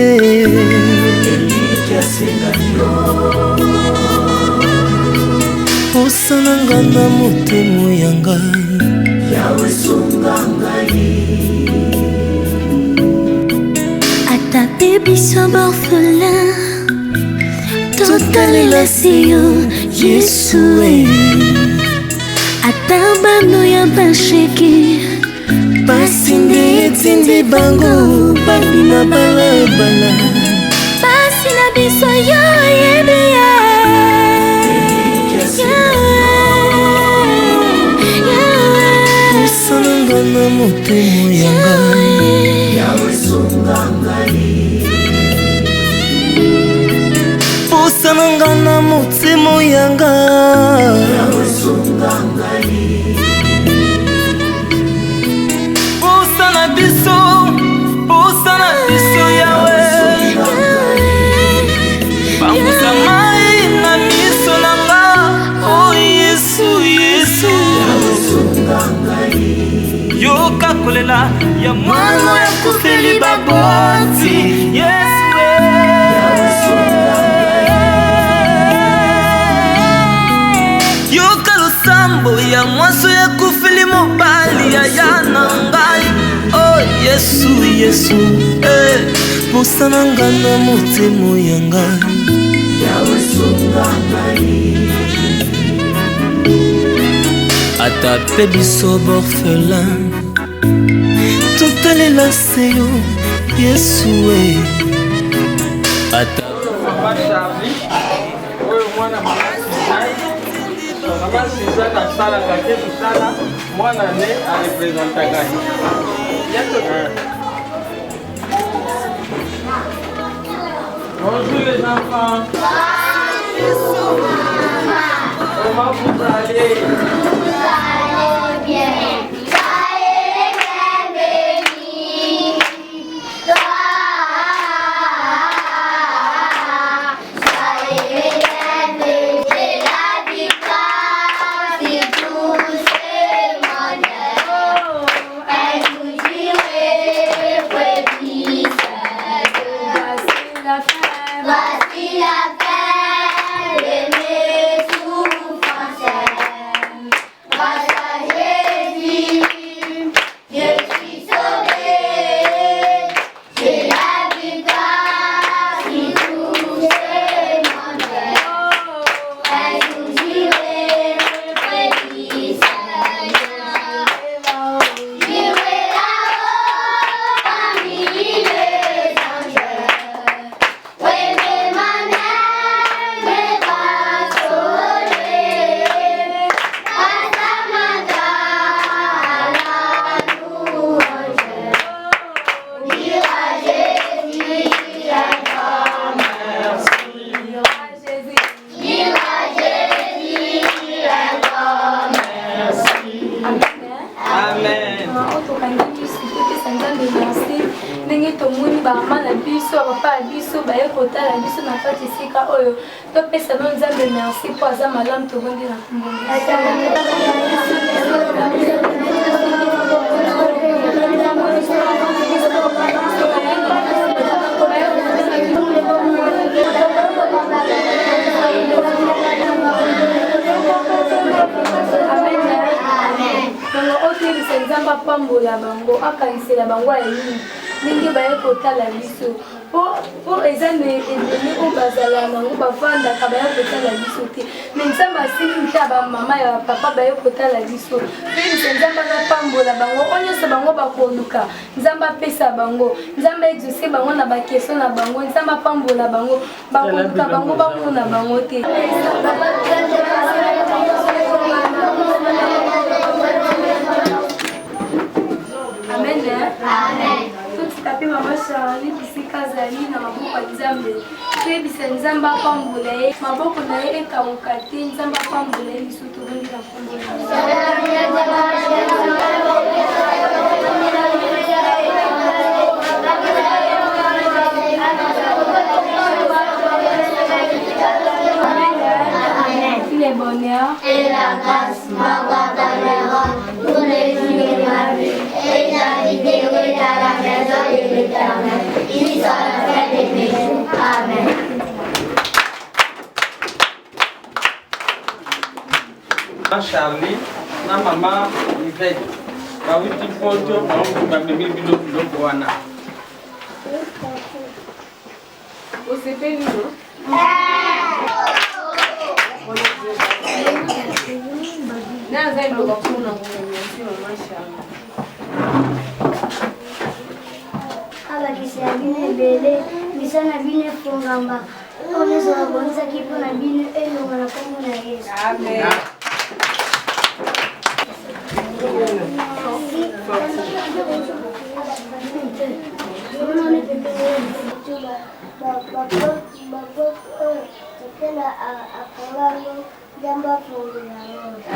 osana nga na motemo ya ngai yawe sunga ngai atape biso borfelin totalela seyo Yesu atabano ya basheki pasi nde etindi bango babima balabala pasi na biso yo yebi osananga na motemo ya ngai yawe sunga ngai osananga na motemo ya ngai yawe sunga ngai osana biso yawe bangusa mai na miso na nga o Yesu makasi Yesu yoka losambo ya mwaso ya kufili mobali ya yana ngai oh Yesu Yesu mosana ngana motemo ya ngai yawe sunga ngai ata pe biso borfelin totalela seyo Yesu ata Mama Suzana sala kake tusala mwana ne a représenter gani. Bonjour les enfants. Comment vous allez? Vous allez bien. Merci pour ça, madame, tout le monde pour les années au bazala nango bavanda kabaya kotala biso te mais nzamba asili ta mama ya papa baye kotala biso pe nzamba na pambola bango onyoso bango bakoluka nzamba pesa bango nzamba exaucer bango na ba question na bango nzamba pambola bango bakoluka bango bamona bango te amen amen tapi mama Charlie bisika zali na maboko ya Nzambe te bisa Nzambe apambola ye maboko na ye ekauka te Nzambe apambola ye biso tobongi na le bonheur et la grâce m'accompagneront tous les jours de ma vie et j'habiterai dans la maison de l'Éternel jusqu'à la fin de mes jours. Amen. Charlie, na mama Yvette, bawiti poto bamemi biloko wana. Osepeli no? Naza ndo bakuna kunyanyasi mama Charlie. Aba kisia bine bele, misana bine fungamba. One so bonza kipo na bine eno na komo na Yesu. Amen.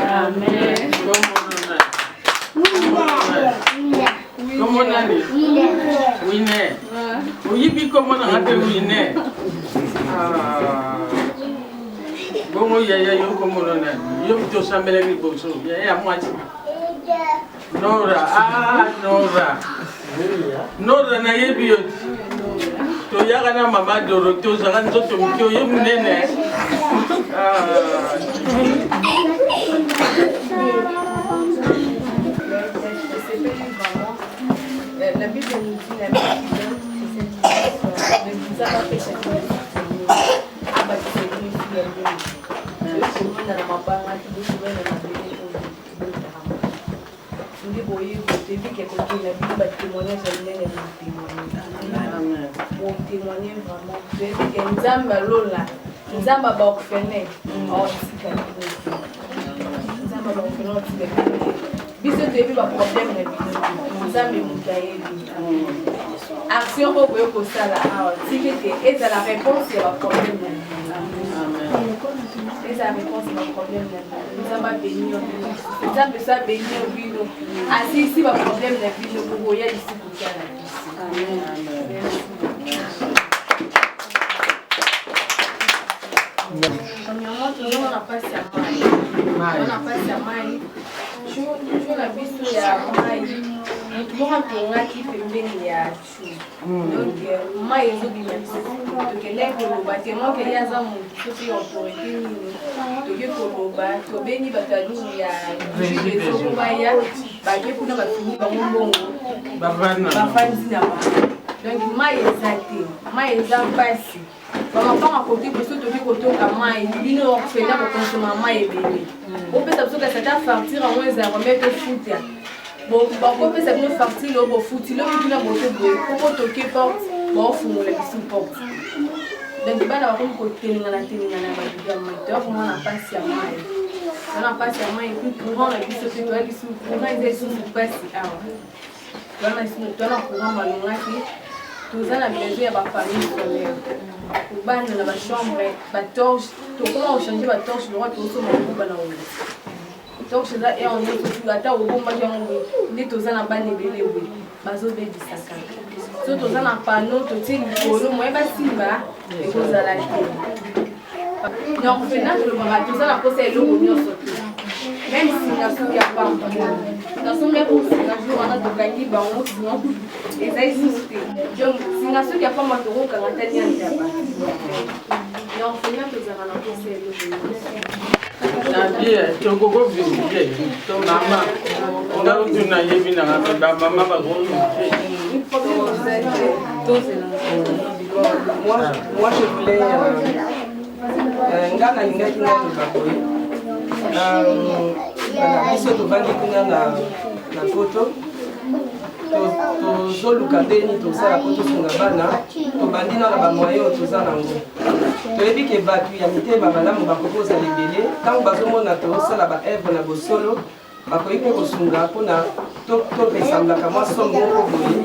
Amen. Comment nani? Wine. Uyibi comment na hate wine? Bongo yaya yo comment nani? Yo to sambele ni boso. Yaya mwachi. Nora, Nora. Nora na yebi yo. yaka na mama Dorothée ozaka nzoto moke oye monene. La Bible nous dit la Bible, c'est ne vous a pas fait cette chose. Ah bah c'est une fille à Dieu. Je suis dans la mapanga, tu dois trouver la Bible pour nous. Nous voyons que tu dis que la Bible va témoigner sur le nez de témoigner. Pour témoigner vraiment. Tu dis que nous avons l'ola, nous avons l'orphelin. Oh, c'est quand même. Nous avons l'orphelin, biso toyebi baproblème na bino nzambe moto ayebi action oyo boye kosala awa tiki ete ezala réponse ya baproblème na bino ezala réponse ya baproblème na bino nzambe abeni yo bino nzambe so abeni yo bino asisi baproblème na bino kokoya lisi kosala premièrement toujours on a passé à mai toujours la biso ya mai motu moko atongaki pembeni ya chu donc mai ezobima biso tokende koloba tellement ke ye aza motu soki autorité nini toke koloba tobeni bato ya nini ya ezoko baya bake kuna bafini bango mbongo bafandi na bango donc mai eza te mai eza mpasi bamapanga koki biso toki kotoka mai bino orphelin kokonsoma mai ebele opesa biso kasi ata fartire yango ezala remettre futa bakopesa bino fartire oyo bofuti lobi kuna bote boye koko toke porte baofungola biso porte donc bana bakomi kotelengana babibi ya mai toya komona na mpasi ya mai wana mpasi ya mai epuis courant na biso mpe toya biso courant eza lisusu mpasi awa toana courant balongaki toza na besoin ya bafamille solaire kobanda na bachambre batorche tokoma kochange batorche lokwa tosoma kokuba na oyo torche eza e nyonso ata obombaki yango nde toza na bana ebele boye bazobebisaka so toza na pano totie likolo moye basimba ekozala te orphelin tolobaka toza na posa eloko nyonso te même singa soki ya pamba nasombi ya kosinga jour wana tokangi bango sinon ezali susu te donc singa soki ya pamba tokokanga tani ya njaba ya orphelin tozala na posa eloko nyonso nabie tokoko visite to mama ngakutu nayebi nanga me bamama bakovisite. Moi je voulais nga nalingaki naloba boye biso tovandi kuna na poto tozoluka ndeni tosala po tosunga bana tobandi na bamoye oyo toza nango toyebi ke bato ya mitema malamu bakoki kozala ebele ntango bazomona tosala baevre na bosolo bakoki mpe kosunga mpona topesamblaka mwa somme moko boye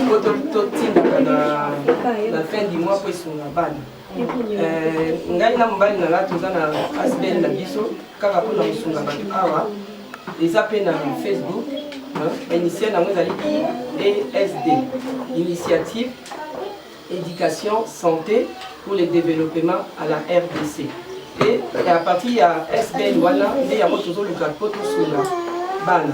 po totindaka na fin du mois po esunga bana ngai na mobali na nga toza na asbel na biso kaka mpona kosunga bato awa eza mpe na Facebook initiale nango ezali IESD, Initiative Éducation Santé pour le développement à la RDC. Et à partir ya SBL wana nde yango tozoluka mpo tosunga bana.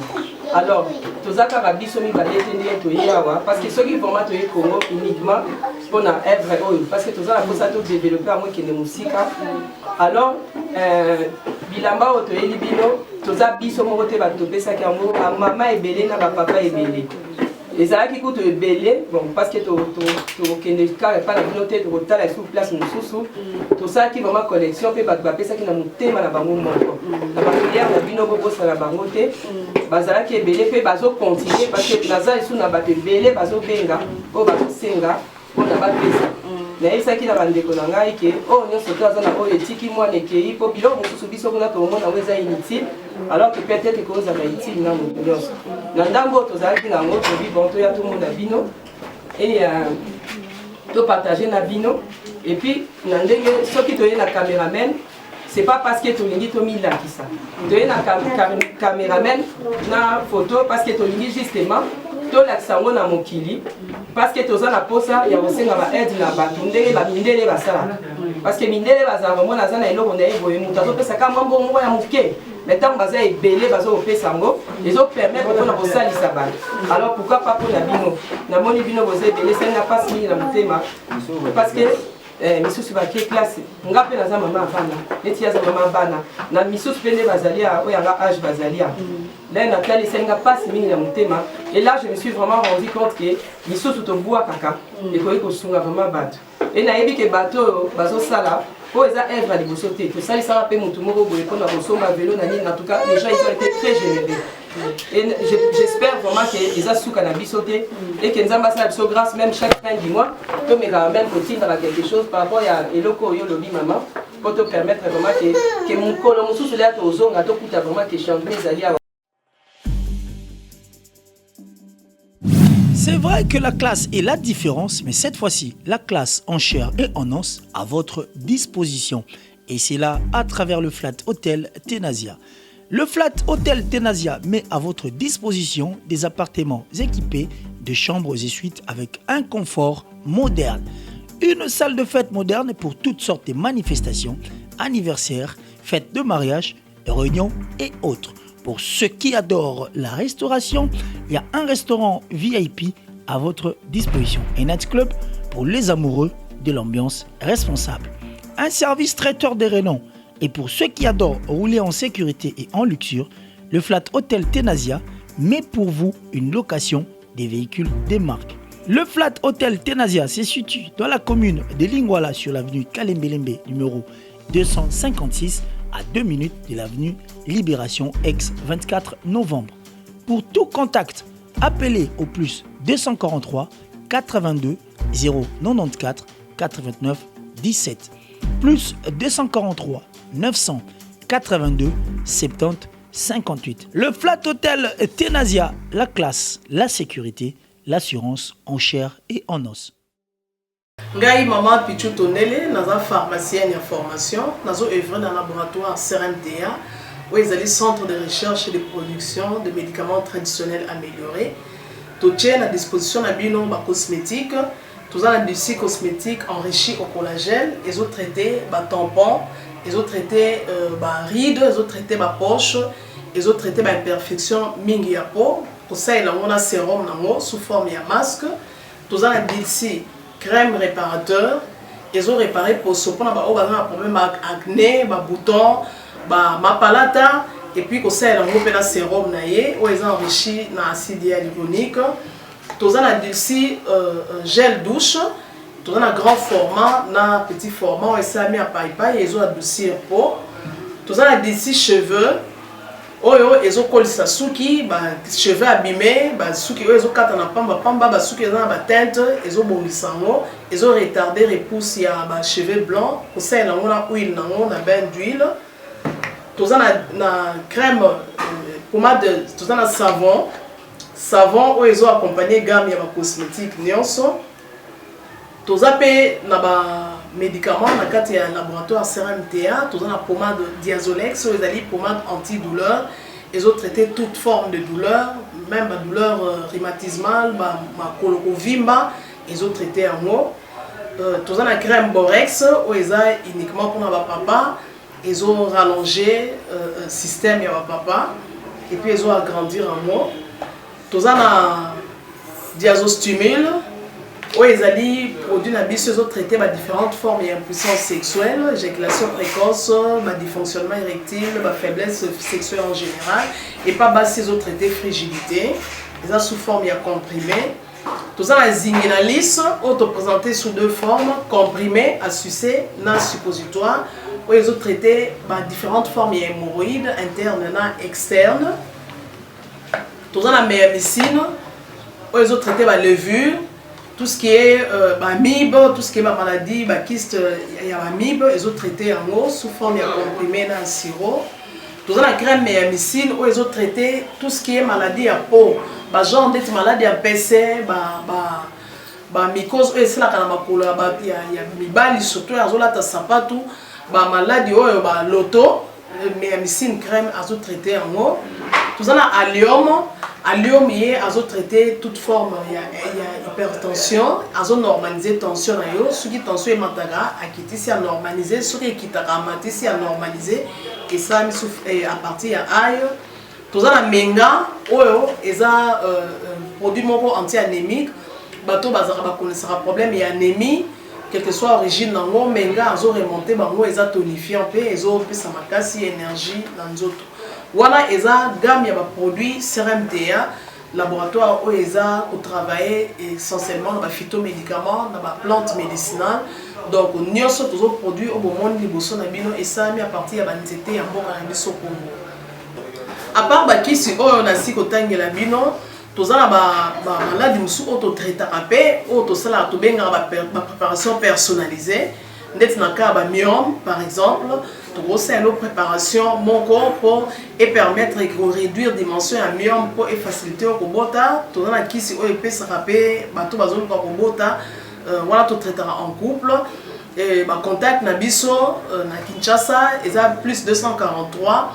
Alors tozaka babiso mibale te nde toye awa parce que soki vraiment toye Congo uniquement mpona œuvre oyo parce que toza na mposa todéveloppe yango ekende mosika. Alors bilamba oyo toyeli bino toza biso moko te bato topesaki yango bamama ebele na bapapa ebele ezalaki kutu ebele bon parce que tokende kaka epa na bino te tokotala esu place mosusu tosalaki vraiment collection mpe bato bapesaki na motema na bango moko na bafiliere na bino bobosala bango te bazalaki ebele mpe bazocontinue parce que naza esu na bato ebele bazobenga oyo bazosenga mpona bapesa nayebisaki na bandeko na ngai ke oyo nyonso to aza na oyo etiki mwana ekei mpo biloko mosusu biso kuna tomona ngo eza inutile alors que peut-être ekozala utile na moto nyonso na ndambo oyo tozalaki nango tobi bon toya tomona bino e topartage na bino et puis na ndenge soki toye na cameraman c'est pas parce que tolingi tomilakisa toye na cameraman na photo parce que tolingi justement tolakisa yango na mokili parce que toza na posa ya kosenga baaide na bato ndenge bamindele basalaka parce que mindele bazala vraiment naza na eloko na ye boye moto azopesaka mwa mbongo ya moke mais tant que vous belé bazo opé sango ils ont permettre qu'on a ça l'isabal alors pourquoi pas pour la bino na moni bino vous belé ça n'a pas signé la motema parce que misusu bakie classe nga pe naza mama afana neti yaza mama bana na misusu pe nde bazalia oyo anga âge bazalia là natali senga passe mingi na motema et là je me suis vraiment rendu compte que misusu tombua kaka ekoki kosunga vraiment bato et nayebi ke bato bazosala po eza œuvre à liboso te tosalisaka mpe motu moko boye mpona kosomba vélo na nini en tout cas les gens ils ont été très généreux et j'espère vraiment que eza suka na biso te et que nzambe asala biso grâce même chaque fin du mois tomekaka même kotindaka quelque chose par rapport ya eloko oyo lobi mama po to permettre vraiment que mokolo mosusu leya tozonga tokuta vraiment que changement ezali awa. C'est vrai que la classe est la différence, mais cette fois-ci, la classe en chair et en os à votre disposition. Et c'est là à travers le Flat Hotel Tenasia. Le Flat Hotel Tenasia met à votre disposition des appartements équipés de chambres et suites avec un confort moderne. Une salle de fête moderne pour toutes sortes de manifestations, anniversaires, fêtes de mariage, réunions et autres. Pour ceux qui adorent la restauration, il y a un restaurant VIP à votre disposition. Un nightclub pour les amoureux de l'ambiance responsable. Un service traiteur de renom. Et pour ceux qui adorent rouler en sécurité et en luxure, le Flat Hotel Tenasia met pour vous une location des véhicules des marques. Le Flat Hotel Tenasia se situe dans la commune de Lingwala sur l'avenue Kalembelembe numéro 256 à 2 minutes de l'avenue Libération ex-24 novembre. Pour tout contact, appelez au plus 243 82 094 89 17 plus 243 982 70 58. Le Flat Hotel Tenasia, la classe, la sécurité, l'assurance en chair et en os. Ngai maman Pichu Tonele, naza pharmacienne en formation, nazo œuvre dans laboratoire CRMTA, où ils allaient centre de recherche et de production de médicaments traditionnels améliorés. Tout tient à disposition de bino ba cosmétiques, tout ça l'industrie cosmétique enrichie au collagène, ils ont traité ba tampons, ils ont traité ba rides, ils ont traité ba poche, ils ont traité ba imperfection mingi ya peau, pour ça il a sérum nango sous forme de masque, tout ça l'industrie crème réparateur, ils ont réparé pour ce qu'on a un problème avec acné, boutons, mapalata, et puis aussi ils ont sérum naïe, où ils ont enrichi dans l'acide hyaluronique. Tous on a d'ici gel douche, tous on a grand format, na petit format, et ça mis à paille, ils ont adouci peau. Tous on a d'ici cheveux. Oyo ezo kolisa suki ba cheveux abîmés ba suki oyo ezo kata na pamba ba suki eza na ba teinte ezo bongisa ngo ezo retarder repousse ya ba cheveux blancs kosa na ngona huile na ngona bain d'huile toza na crème pommade toza na savon oyo ezo accompagner gamme ya ba cosmétique nyonso toza pe na ba médicaments na kati ya laboratoire CRMTA, tous la pommade Diazolex, ils allaient pommade antidouleur, ils ont traité toute forme de douleur, même la douleur rhumatismale, ma colorovimba, ils ont traité en haut. Tous la crème Borex, où ils ont uniquement pour la papa, ils ont rallongé le système ya papa, et puis ils ont agrandi en haut. Tous la Diazostimule, où ils allaient produire la bise, ils ont traité différentes formes d'impuissance sexuelle, éjaculation précoce, dysfonctionnement érectile, faiblesse sexuelle en général, et pas bas ils ont traité frigidité, ils ont sous forme comprimée. Tout ça, la zinginalis, auto-présenté sous 2 formes, comprimé, à sucer, na suppositoire, où ils ont traité différentes formes d'hémorroïdes, internes et externes. Tout ça, la méamycine, où ils ont traité la levure, tout ce qui est MIB, tout ce qui est maladie, kyste, il y a MIB, ils ont traité en eau sous forme de comprimé dans le sirop. Tout ça, la crème méamycine, où ils ont traité tout ce qui est maladie à peau, genre des maladies à PC, mycose, et c'est là qu'il y a mibali, surtout, ils ont là, sapatu, maladie, l'auto, méamycine crème, ils ont traité en eau. Tout ça, allium y a traité toute forme, il y a hypertension, a normalisé tension, ce qui tension est mataga, a quitté si a normalisé, ce qui est quitté si a normalisé, et ça à partir de aïe. Tout ça, la menga, ils ont produit anti-anémique, bateau bazara connaissera problème et anémie, quelle que soit l'origine, menga, ils ont remonté, ils ont tonifié un peu, ils ont plus samakasi énergie dans les autres. Voilà, ils ont gamme de produits CRMTA, laboratoire où ils ont travaillé essentiellement dans les phytomédicaments, dans les plantes médicinales. Donc, nous avons tous les produits au moment de l'ébauchon et ça a mis à partir de la nzete en bon cannabis au Congo. À part que si on a si côté de la bino, tous les malades qui sont traités ou tous les préparation personnalisée. Net na ka ba myome par exemple, tout c'est une préparation mon corps pour et permettre de réduire dimension à myome pour et faciliter au bota, tout na ki si o epé ça rapé bato bazolo ko bota, voilà tout traitera en couple et ba contact na biso na Kinshasa, ils a plus 243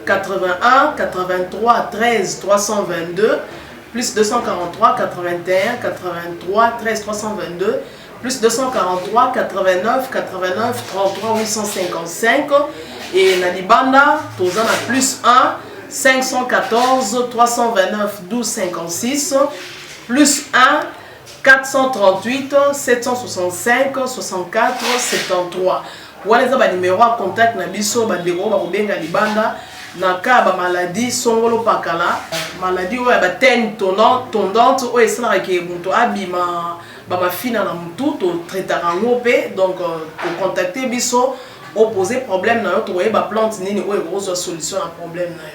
81 83 13 322 plus 243 81 83 13 322 plus 243 89 89 33 855 et Nalibanda, tous en a plus 1 514 329 12 56 plus 1 438 765 64 73. Voilà les numéros à contact na biso bandeko ba kobenga Libanda na ka ba maladie songolo pakala maladie oya ba teigne tondante oyo esalaka ke moto abima bamafina na mutu to traitaka ngo pe donc pour contacter biso opposer problème na yo to ba plante nini oyo ekozwa solution na problème na yo.